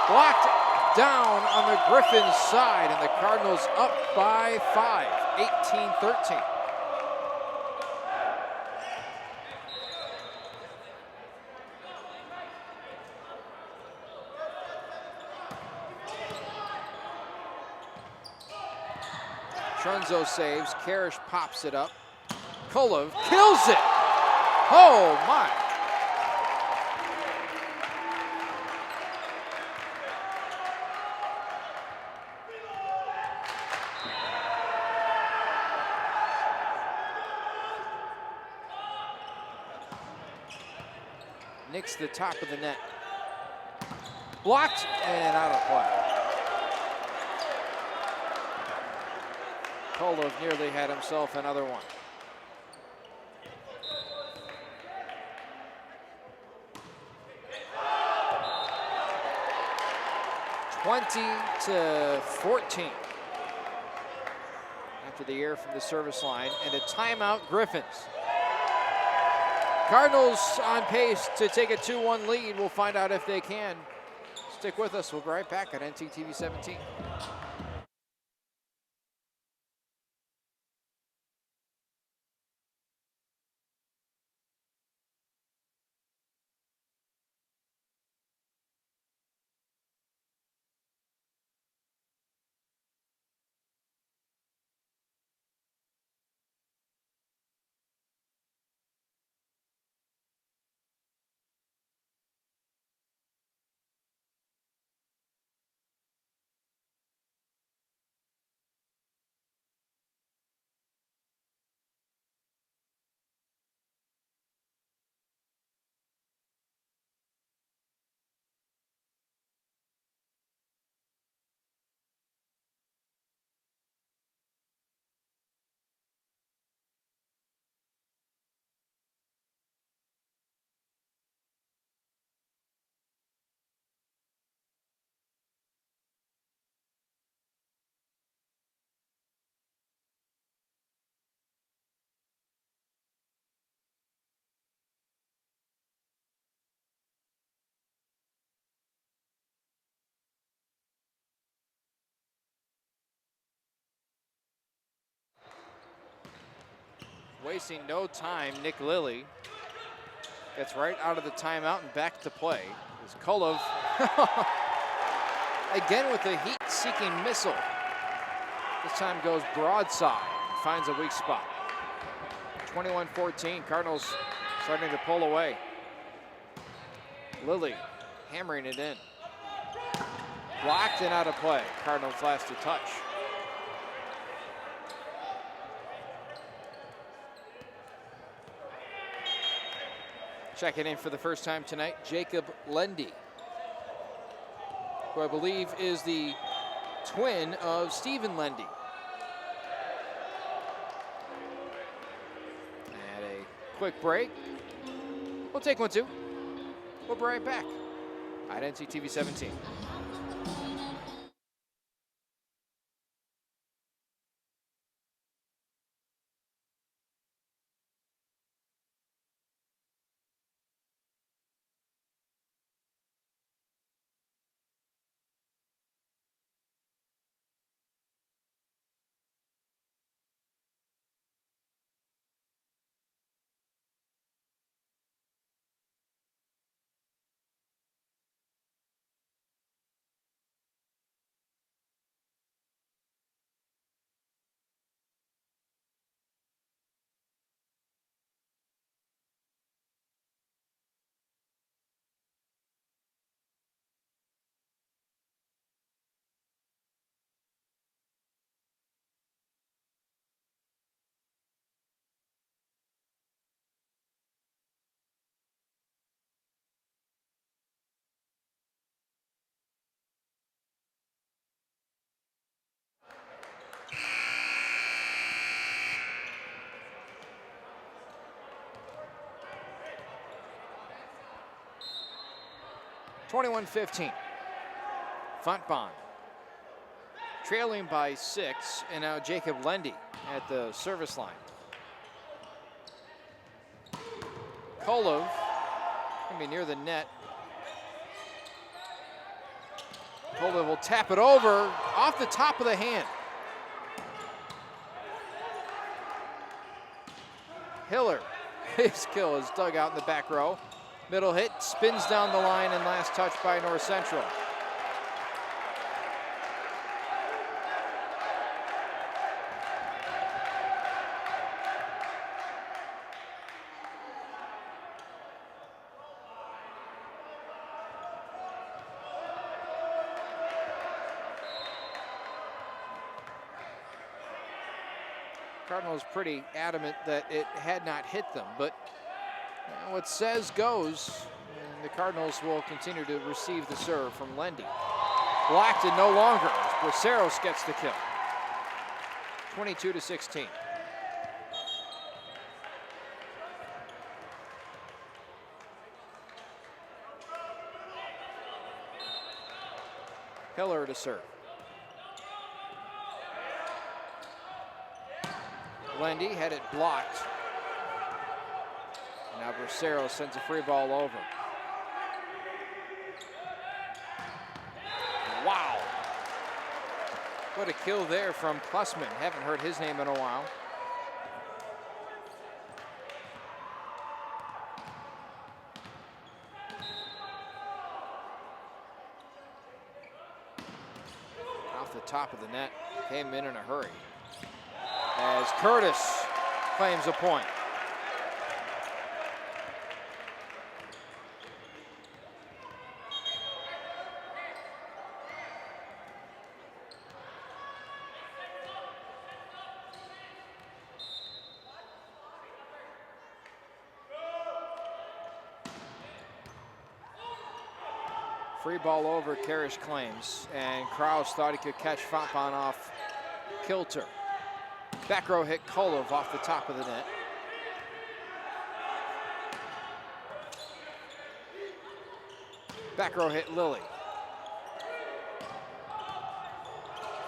S2: Blocked down on the Griffins side, and the Cardinals up by 5, 18-13. Trunzo saves, Karish pops it up. Kolov kills it. Oh my. Nicks the top of the net. Blocked and out of play. Kolov nearly had himself another one. (20-14) after the air from the service line, and a timeout, Griffins. Cardinals on pace to take a 2-1 lead. We'll find out if they can. Stick with us. We'll be right back on NTTV 17. Wasting no time, Nick Lilly gets right out of the timeout and back to play. As Kolov again with a heat-seeking missile. This time goes broadside and finds a weak spot. 21-14, Cardinals starting to pull away. Lilly hammering it in. Blocked and out of play. Cardinals last to touch. Checking in for the first time tonight, Jacob Lendy, who I believe is the twin of Stephen Lendy. And a quick break. We'll take one, too. We'll be right back at NCTV 17. (21-15). Fontbonne trailing by 6, and now Jacob Lendy at the service line. Kolov gonna be near the net. Kolov will tap it over off the top of the hand. Hiller, his kill is dug out in the back row. Middle hit, spins down the line, and last touch by North Central. Cardinals pretty adamant that it had not hit them, but what says goes, and the Cardinals will continue to receive the serve from Lendy. Blocked and no longer as Braceros gets the kill. 22-16. Hiller to serve. Lendy had it blocked. Now Braceros sends a free ball over. Wow. What a kill there from Klussman. Haven't heard his name in a while. Off the top of the net, came in a hurry. As Curtis claims a point. Free ball over, Karish claims, and Kraus thought he could catch Fontbonne off kilter. Back row hit Kolov off the top of the net. Back row hit Lilly.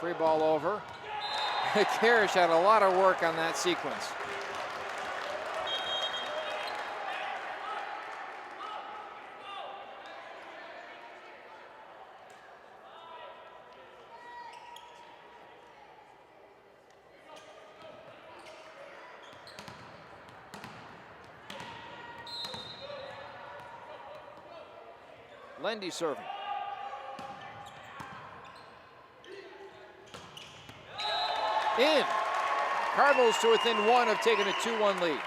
S2: Free ball over. Karish had a lot of work on that sequence. Lendy serving. In. Cardinals to within 1 of taking a 2-1 lead.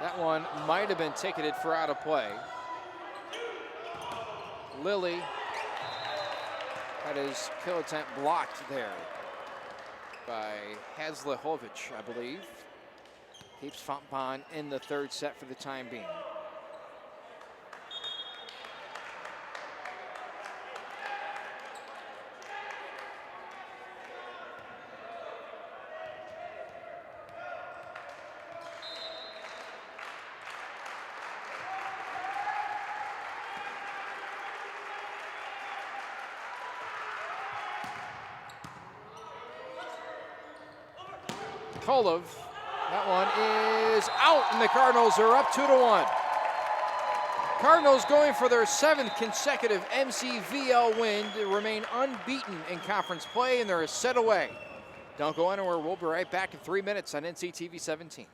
S2: That one might have been ticketed for out of play. Lilly had his kill attempt blocked there by Haslehovic, I believe. Keeps Fontbonne in the third set for the time being. Kolov, that one is out, and the Cardinals are up 2-1. Cardinals going for their 7th consecutive MCVL win to remain unbeaten in conference play, and they're a set away. Don't go anywhere. We'll be right back in 3 minutes on NCTV 17.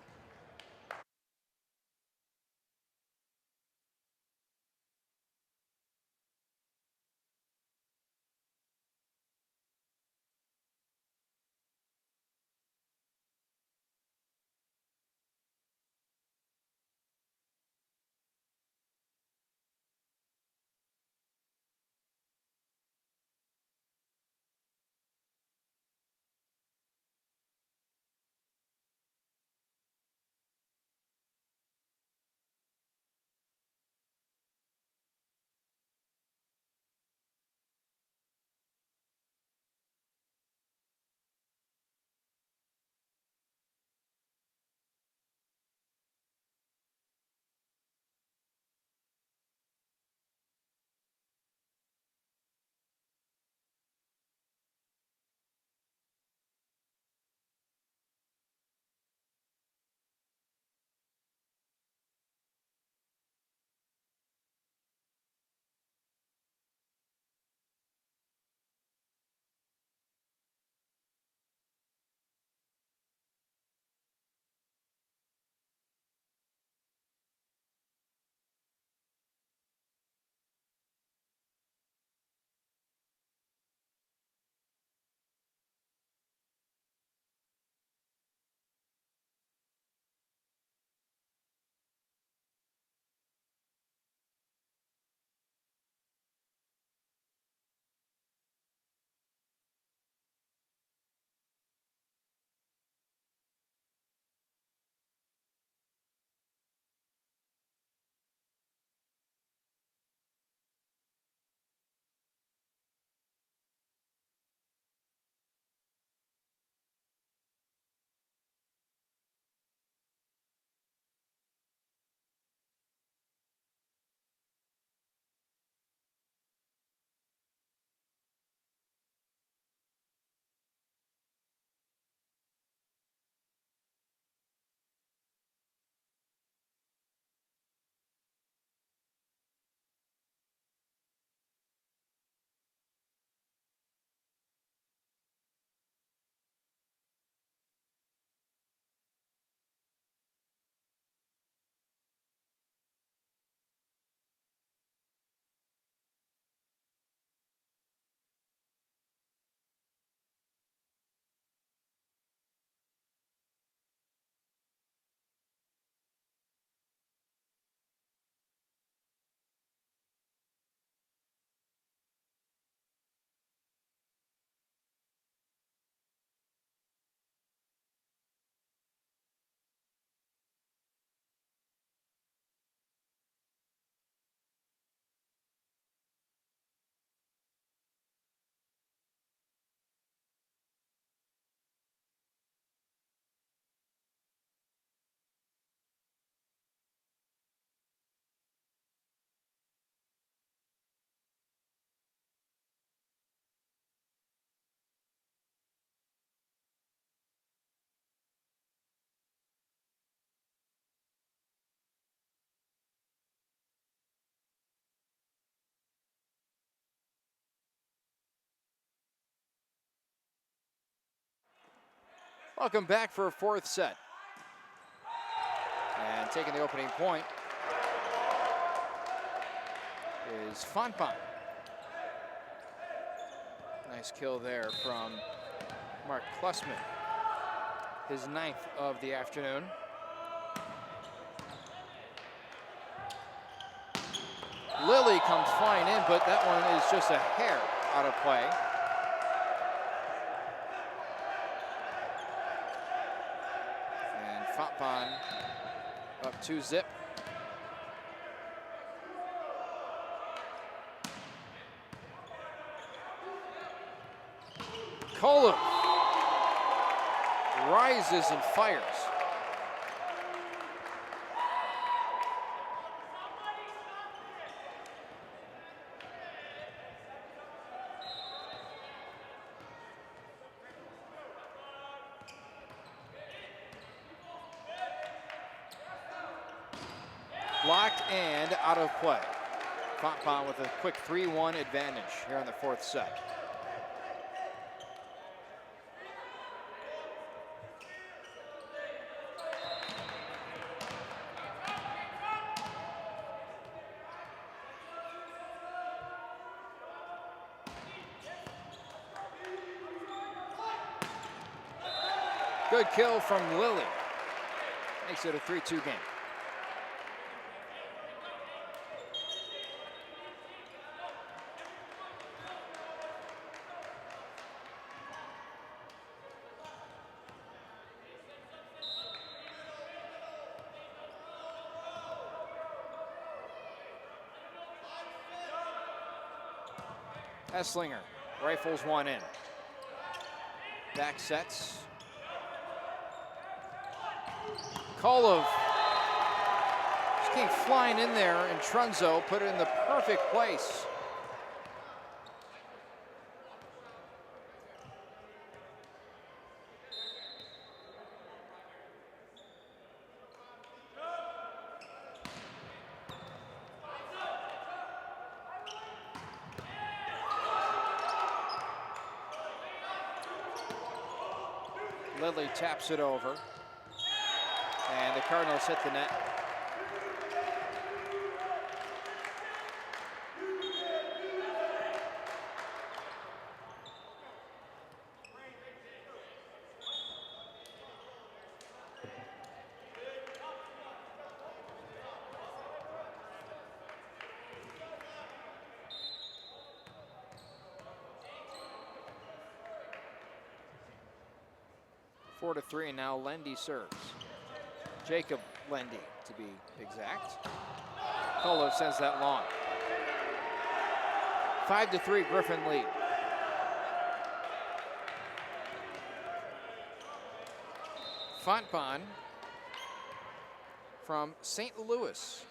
S2: Welcome back for a 4th set. And taking the opening point is Fontbonne. Nice kill there from Mark Klusman. His 9th of the afternoon. Lilly comes flying in, but that one is just a hair out of play. And Fontbonne up 2-zip. Koloff rises and fires. Blocked and out of play. Fontbonne with a quick 3-1 advantage here in the fourth set. Good kill from Lilly. Makes it a 3-2 game. Esslinger rifles one in. Back sets. Koloff just came flying in there, and Trunzo put it in the perfect place. Lilly taps it over, and the Cardinals hit the net. Four to 3, and now Lendy serves. Jacob Lendy, to be exact. Koloff sends that long. 5-3, Griffin lead. Fontbonne from St. Louis.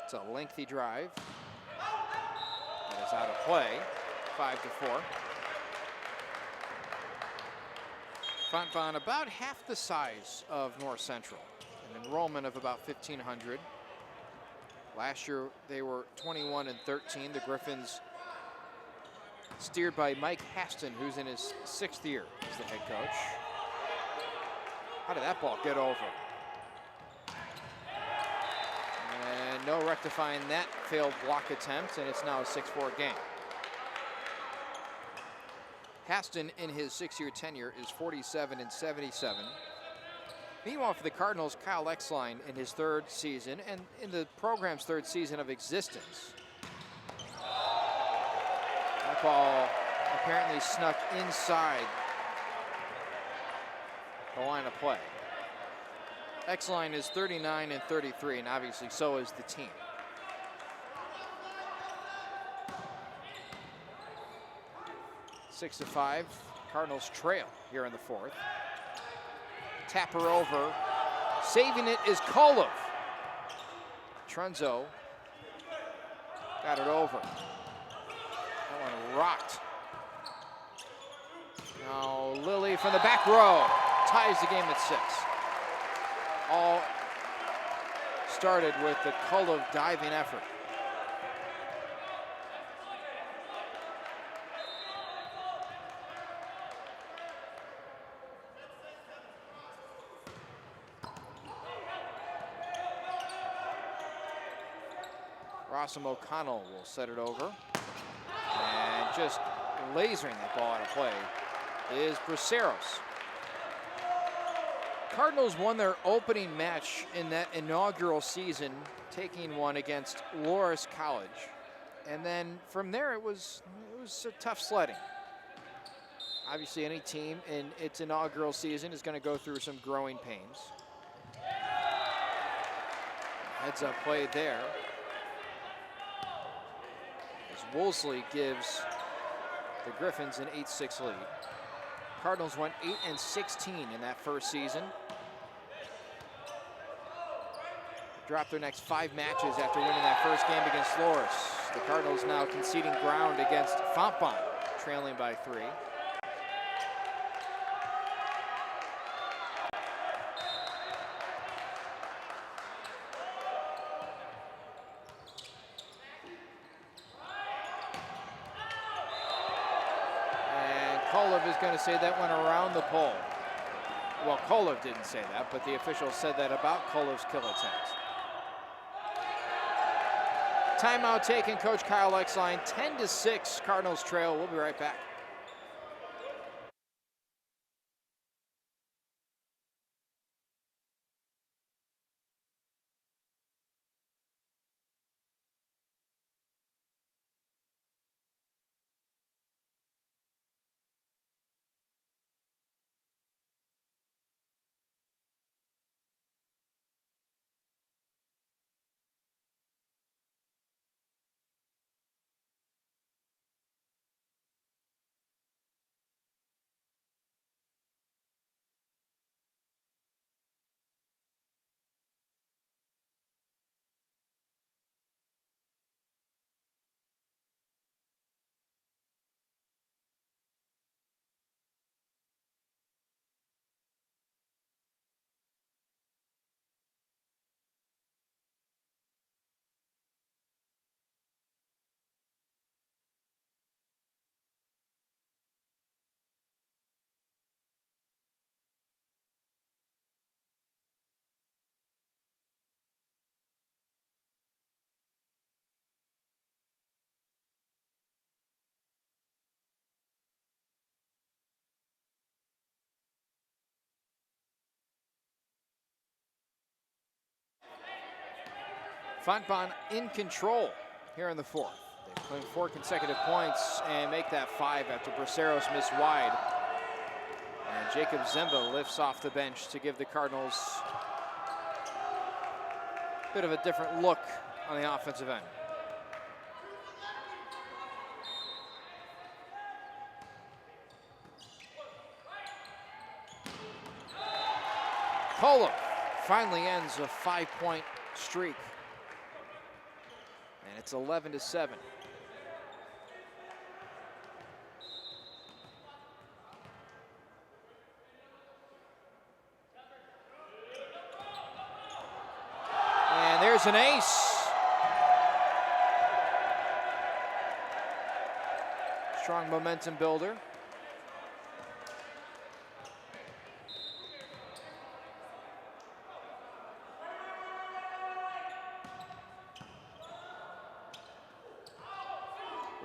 S2: It's a lengthy drive. That is out of play. 5-4. Fontbonne about half the size of North Central, an enrollment of about 1,500. Last year they were 21-13. The Griffins, steered by Mike Haston, who's in his 6th year as the head coach. How did that ball get over? And no rectifying that failed block attempt, and it's now a 6-4 game. Haston, in his 6-year tenure, is 47-77. Meanwhile, for the Cardinals, Kyle Exline in his 3rd season and in the program's 3rd season of existence. That ball apparently snuck inside the line of play. Exline is 39-33, and obviously so is the team. Six to 5, Cardinals trail here in the 4th. Tapper over, saving it is Koloff. Trunzo got it over. That one rocked. Now Lilly from the back row ties the game at 6. All started with the Koloff diving effort. Rossum O'Connell will set it over. And just lasering that ball out of play is Braceros. Cardinals won their opening match in that inaugural season, taking one against Loras College. And then from there, it was a tough sledding. Obviously, any team in its inaugural season is going to go through some growing pains. Heads up play there, as Wolseley gives the Griffins an 8-6 lead. Cardinals went 8-16 in that first season. Dropped their next 5 matches after winning that first game against Loras. The Cardinals now conceding ground against Fontbonne, trailing by 3. And Kolov is going to say that went around the pole. Well, Kolov didn't say that, but the official said that about Kolov's kill attempt. Timeout taken, Coach Kyle Exline, 10-6, Cardinals trail. We'll be right back. Fontbonne in control here in the 4th. They've claimed 4 consecutive points and make that 5 after Braceros missed wide. And Jacob Zemba lifts off the bench to give the Cardinals a bit of a different look on the offensive end. Kolov finally ends a 5-point streak. And it's 11-7. And there's an ace. Strong momentum builder.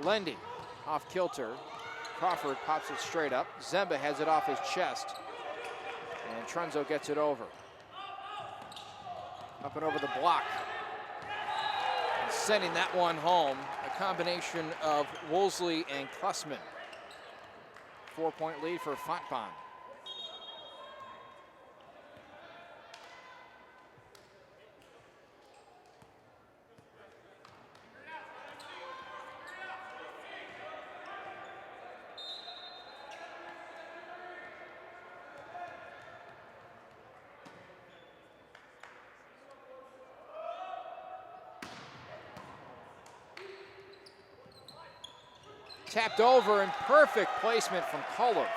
S2: Lendy off kilter. Crawford pops it straight up. Zemba has it off his chest. And Trunzo gets it over. Up and over the block. And sending that one home. A combination of Wolseley and Klussman. 4-point lead for Fontbonne. Tapped over and perfect placement from Kolov.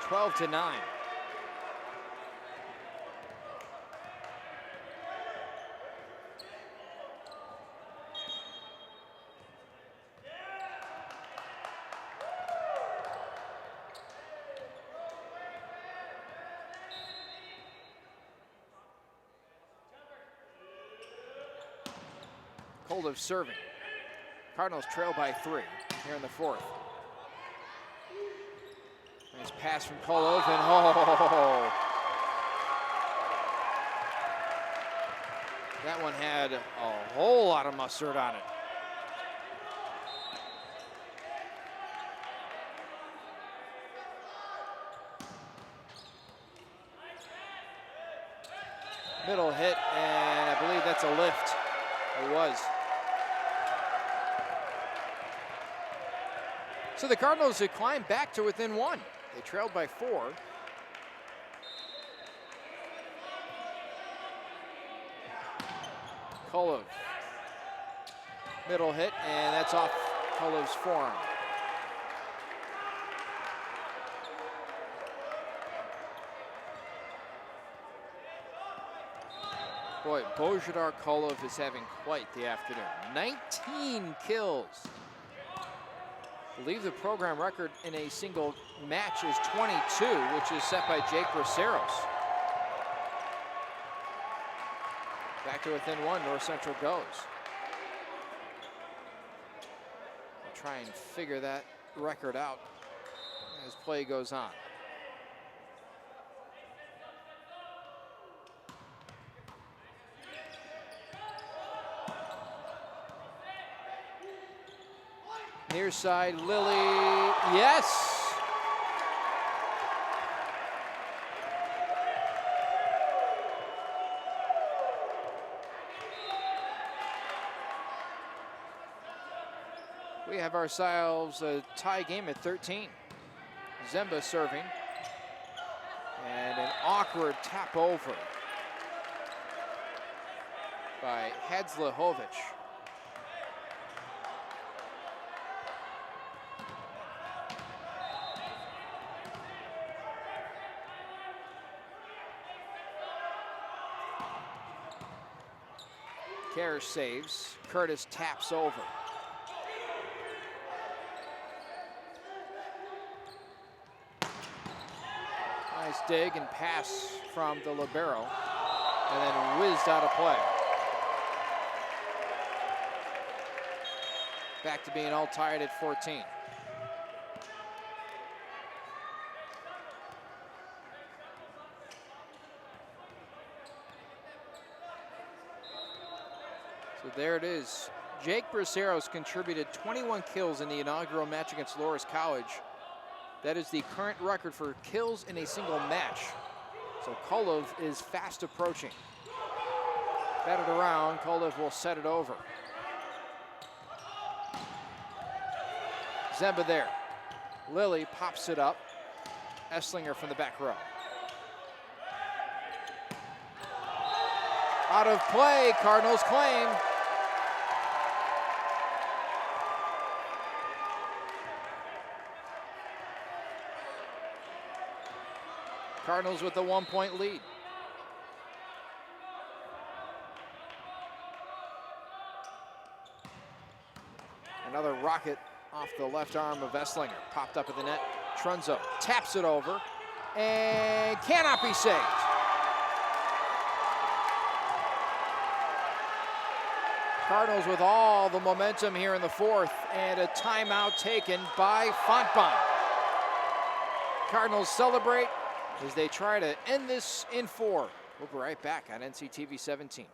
S2: 12-9. Kolov serving. Cardinals trail by 3 here in the 4th. Nice pass from Kolov, and That one had a whole lot of mustard on it. Middle hit, and I believe that's a lift. It was. So the Cardinals had climbed back to within 1. They trailed by 4. Kolov. Middle hit, and that's off Kolov's forearm. Boy, Božidar Kolov is having quite the afternoon. 19 kills. I believe the program record in a single match is 22, which is set by Jake Braceros. Back to within 1, North Central goes. We'll try and figure that record out as play goes on. Near side, Lily, yes! We have ourselves a tie game at 13. Zemba serving. And an awkward tap over by Hadzlahovic. Kerr saves. Curtis taps over. Nice dig and pass from the libero, and then whizzed out of play. Back to being all tied at 14. So there it is. Jake Braceros contributed 21 kills in the inaugural match against Loras College. That is the current record for kills in a single match. So Kolov is fast approaching. Batted around, Kolov will set it over. Zemba there. Lilly pops it up. Esslinger from the back row. Out of play, Cardinals claim. Cardinals with a 1-point lead. Another rocket off the left arm of Esslinger. Popped up at the net. Trunzo taps it over and cannot be saved. Cardinals with all the momentum here in the 4th, and a timeout taken by Fontbonne. Cardinals celebrate as they try to end this in 4. We'll be right back on NCTV 17.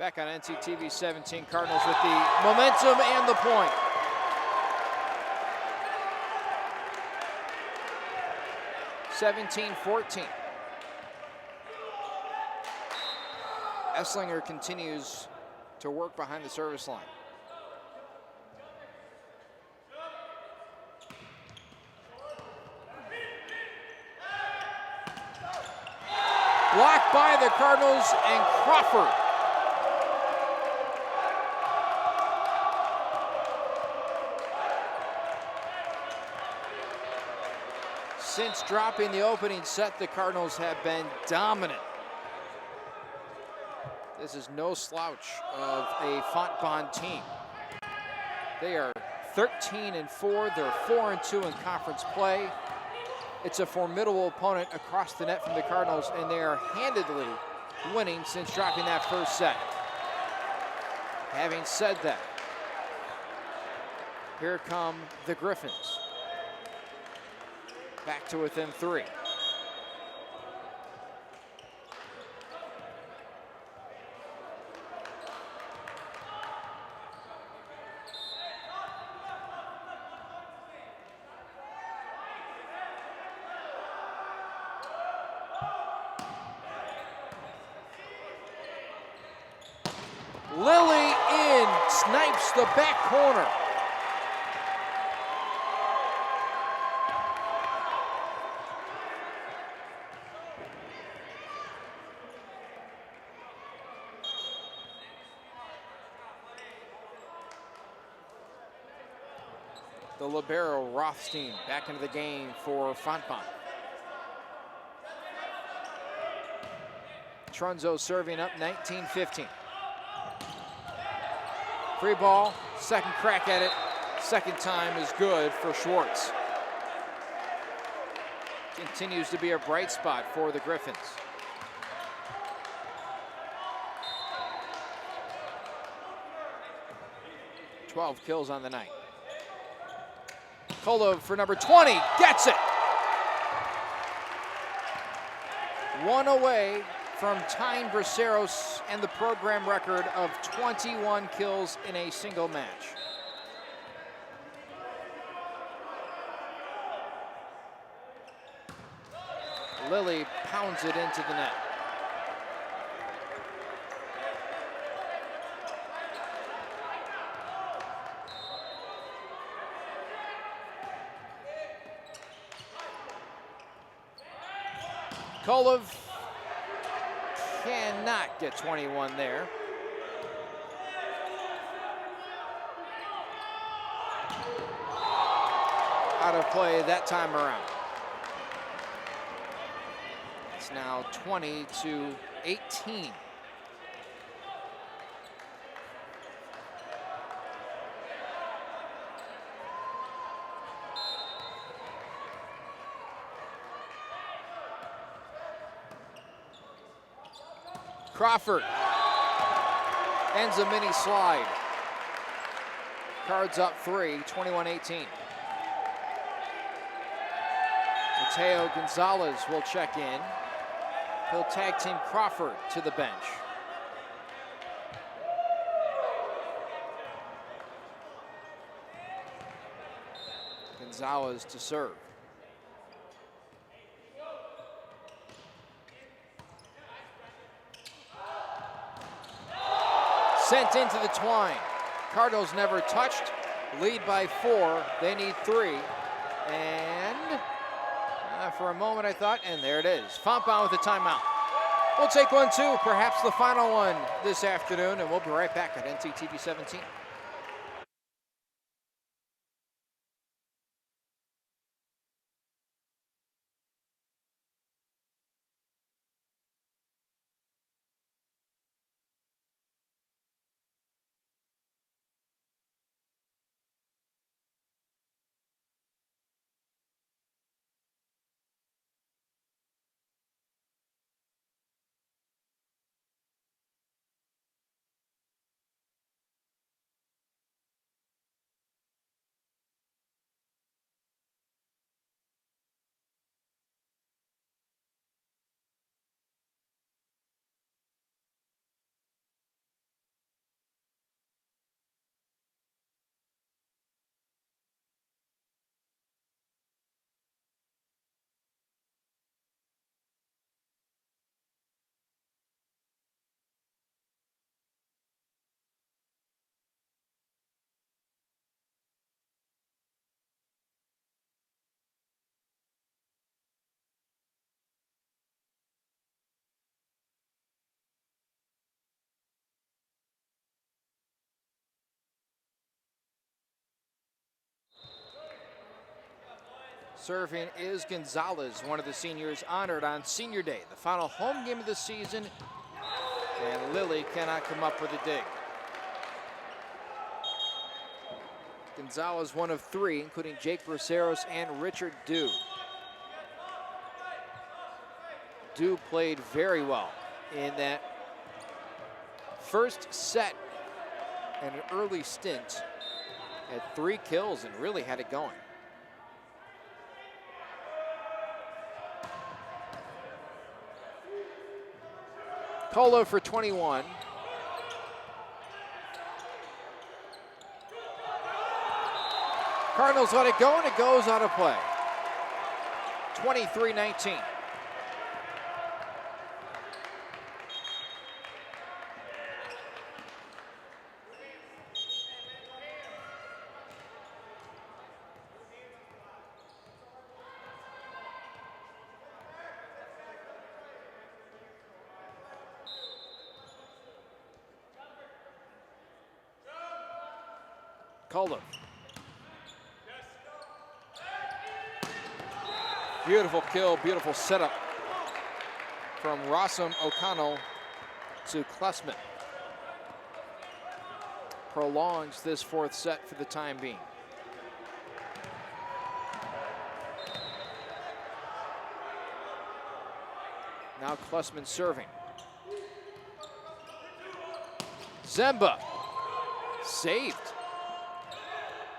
S2: Back on NCTV 17, Cardinals with the momentum and the point. (17-14). Esslinger continues to work behind the service line. Blocked by the Cardinals and Crawford. Since dropping the opening set, the Cardinals have been dominant. This is no slouch of a Fontbonne team. They are 13-4. They're 4-2 in conference play. It's a formidable opponent across the net from the Cardinals, and they are handedly winning since dropping that first set. Having said that, here come the Griffins. Back to within 3. Lilly in, snipes the back corner. The libero Rothstein back into the game for Fontbonne. Trunzo serving up, 19-15. Free ball, second crack at it. Second time is good for Schwartz. Continues to be a bright spot for the Griffins. (12 kills on the night. Kolov for number 20, gets it. One away from tying Braceros and the program record of 21 kills in a single match. Lilly pounds it into the net. Kolov cannot get 21 there. Out of play that time around. It's now 20-18. Crawford ends a mini slide. Cards up 3, 21-18. Mateo Gonzalez will check in. He'll tag team Crawford to the bench. Gonzalez to serve. Sent into the twine. Cardinals never touched. Lead by 4. They need 3. And for a moment I thought, and there it is. Fontbonne with the timeout. We'll take one too, perhaps the final one this afternoon, and we'll be right back at NCTV 17. Serving is Gonzalez, one of the seniors honored on Senior Day, the final home game of the season. And Lilly cannot come up with a dig. Gonzalez, one of three, including Jake Braceros and Richard Dew. Dew played very well in that first set and an early stint. Had 3 kills and really had it going. Polo for 21. Cardinals let it go, and it goes out of play. 23-19. Koloff. Beautiful kill, beautiful setup from Rossum O'Connell to Klessman. Prolongs this 4th set for the time being. Now Klessman serving. Zemba saved.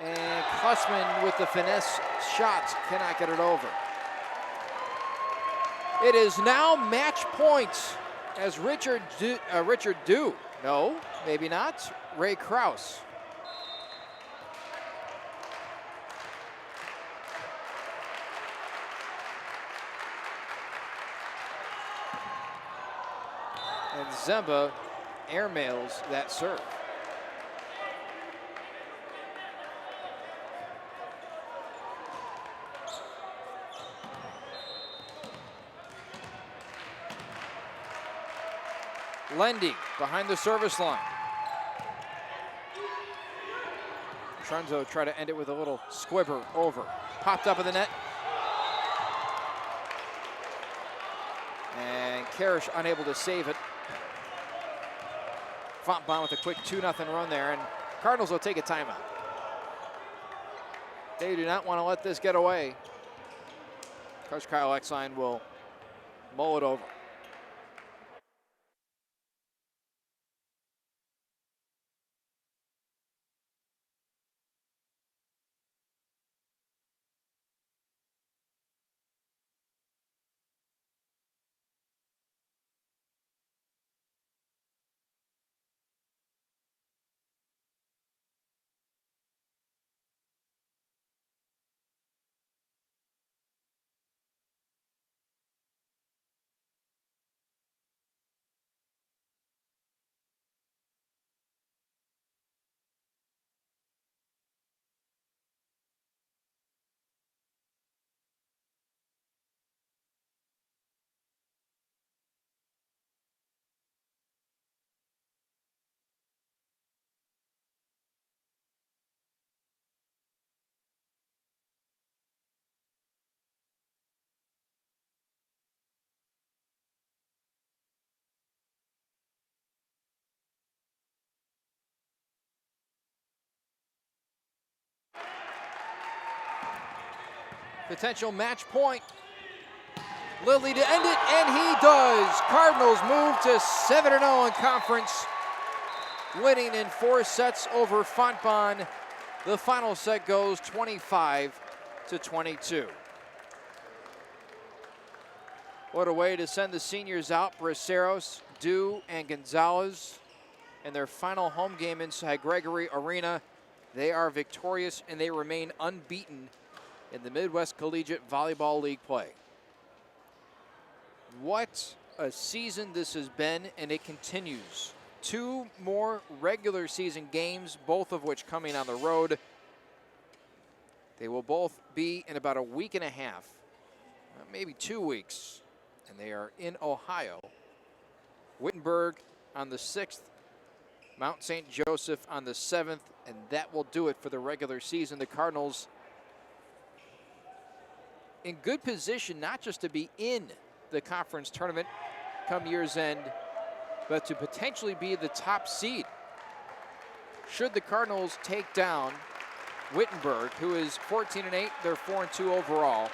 S2: And Klessman with the finesse shots cannot get it over. It is now match point as Richard Dew, no, maybe not, Ray Krause. And Zemba airmails that serve. Lendy behind the service line. Trunzo try to end it with a little squibber over. Popped up in the net. And Karish unable to save it. Fontbonne with a quick 2-0 run there, and Cardinals will take a timeout. They do not want to let this get away. Coach Kyle Exline will mull it over. Potential match point. Lilly to end it, and he does. Cardinals move to 7-0 in conference, winning in 4 sets over Fontbonne. The final set goes 25-22. What a way to send the seniors out. Braceros, Dew, and Gonzalez in their final home game inside Gregory Arena. They are victorious, and they remain unbeaten in the Midwest Collegiate Volleyball League play. What a season this has been, and it continues. 2 more regular season games, both of which coming on the road. They will both be in about a week and a half, maybe 2 weeks, and they are in Ohio. Wittenberg on the 6th, Mount St. Joseph on the 7th, and that will do it for the regular season. The Cardinals in good position not just to be in the conference tournament come year's end, but to potentially be the top seed. Should the Cardinals take down Wittenberg, who is 14-8, they're 4-2 overall,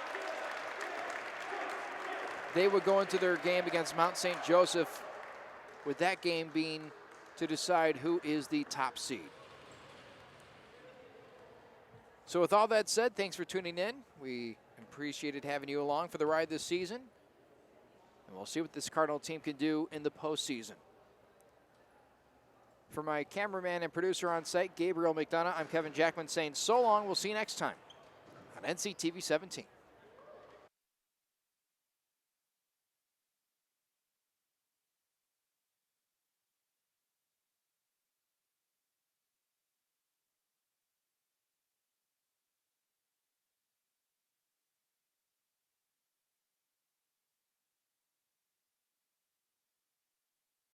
S2: they would go into their game against Mount St. Joseph with that game being to decide who is the top seed. So with all that said, thanks for tuning in. We appreciated having you along for the ride this season. And we'll see what this Cardinal team can do in the postseason. For my cameraman and producer on site, Gabriel McDonough, I'm Kevin Jackman saying so long. We'll see you next time on NCTV 17.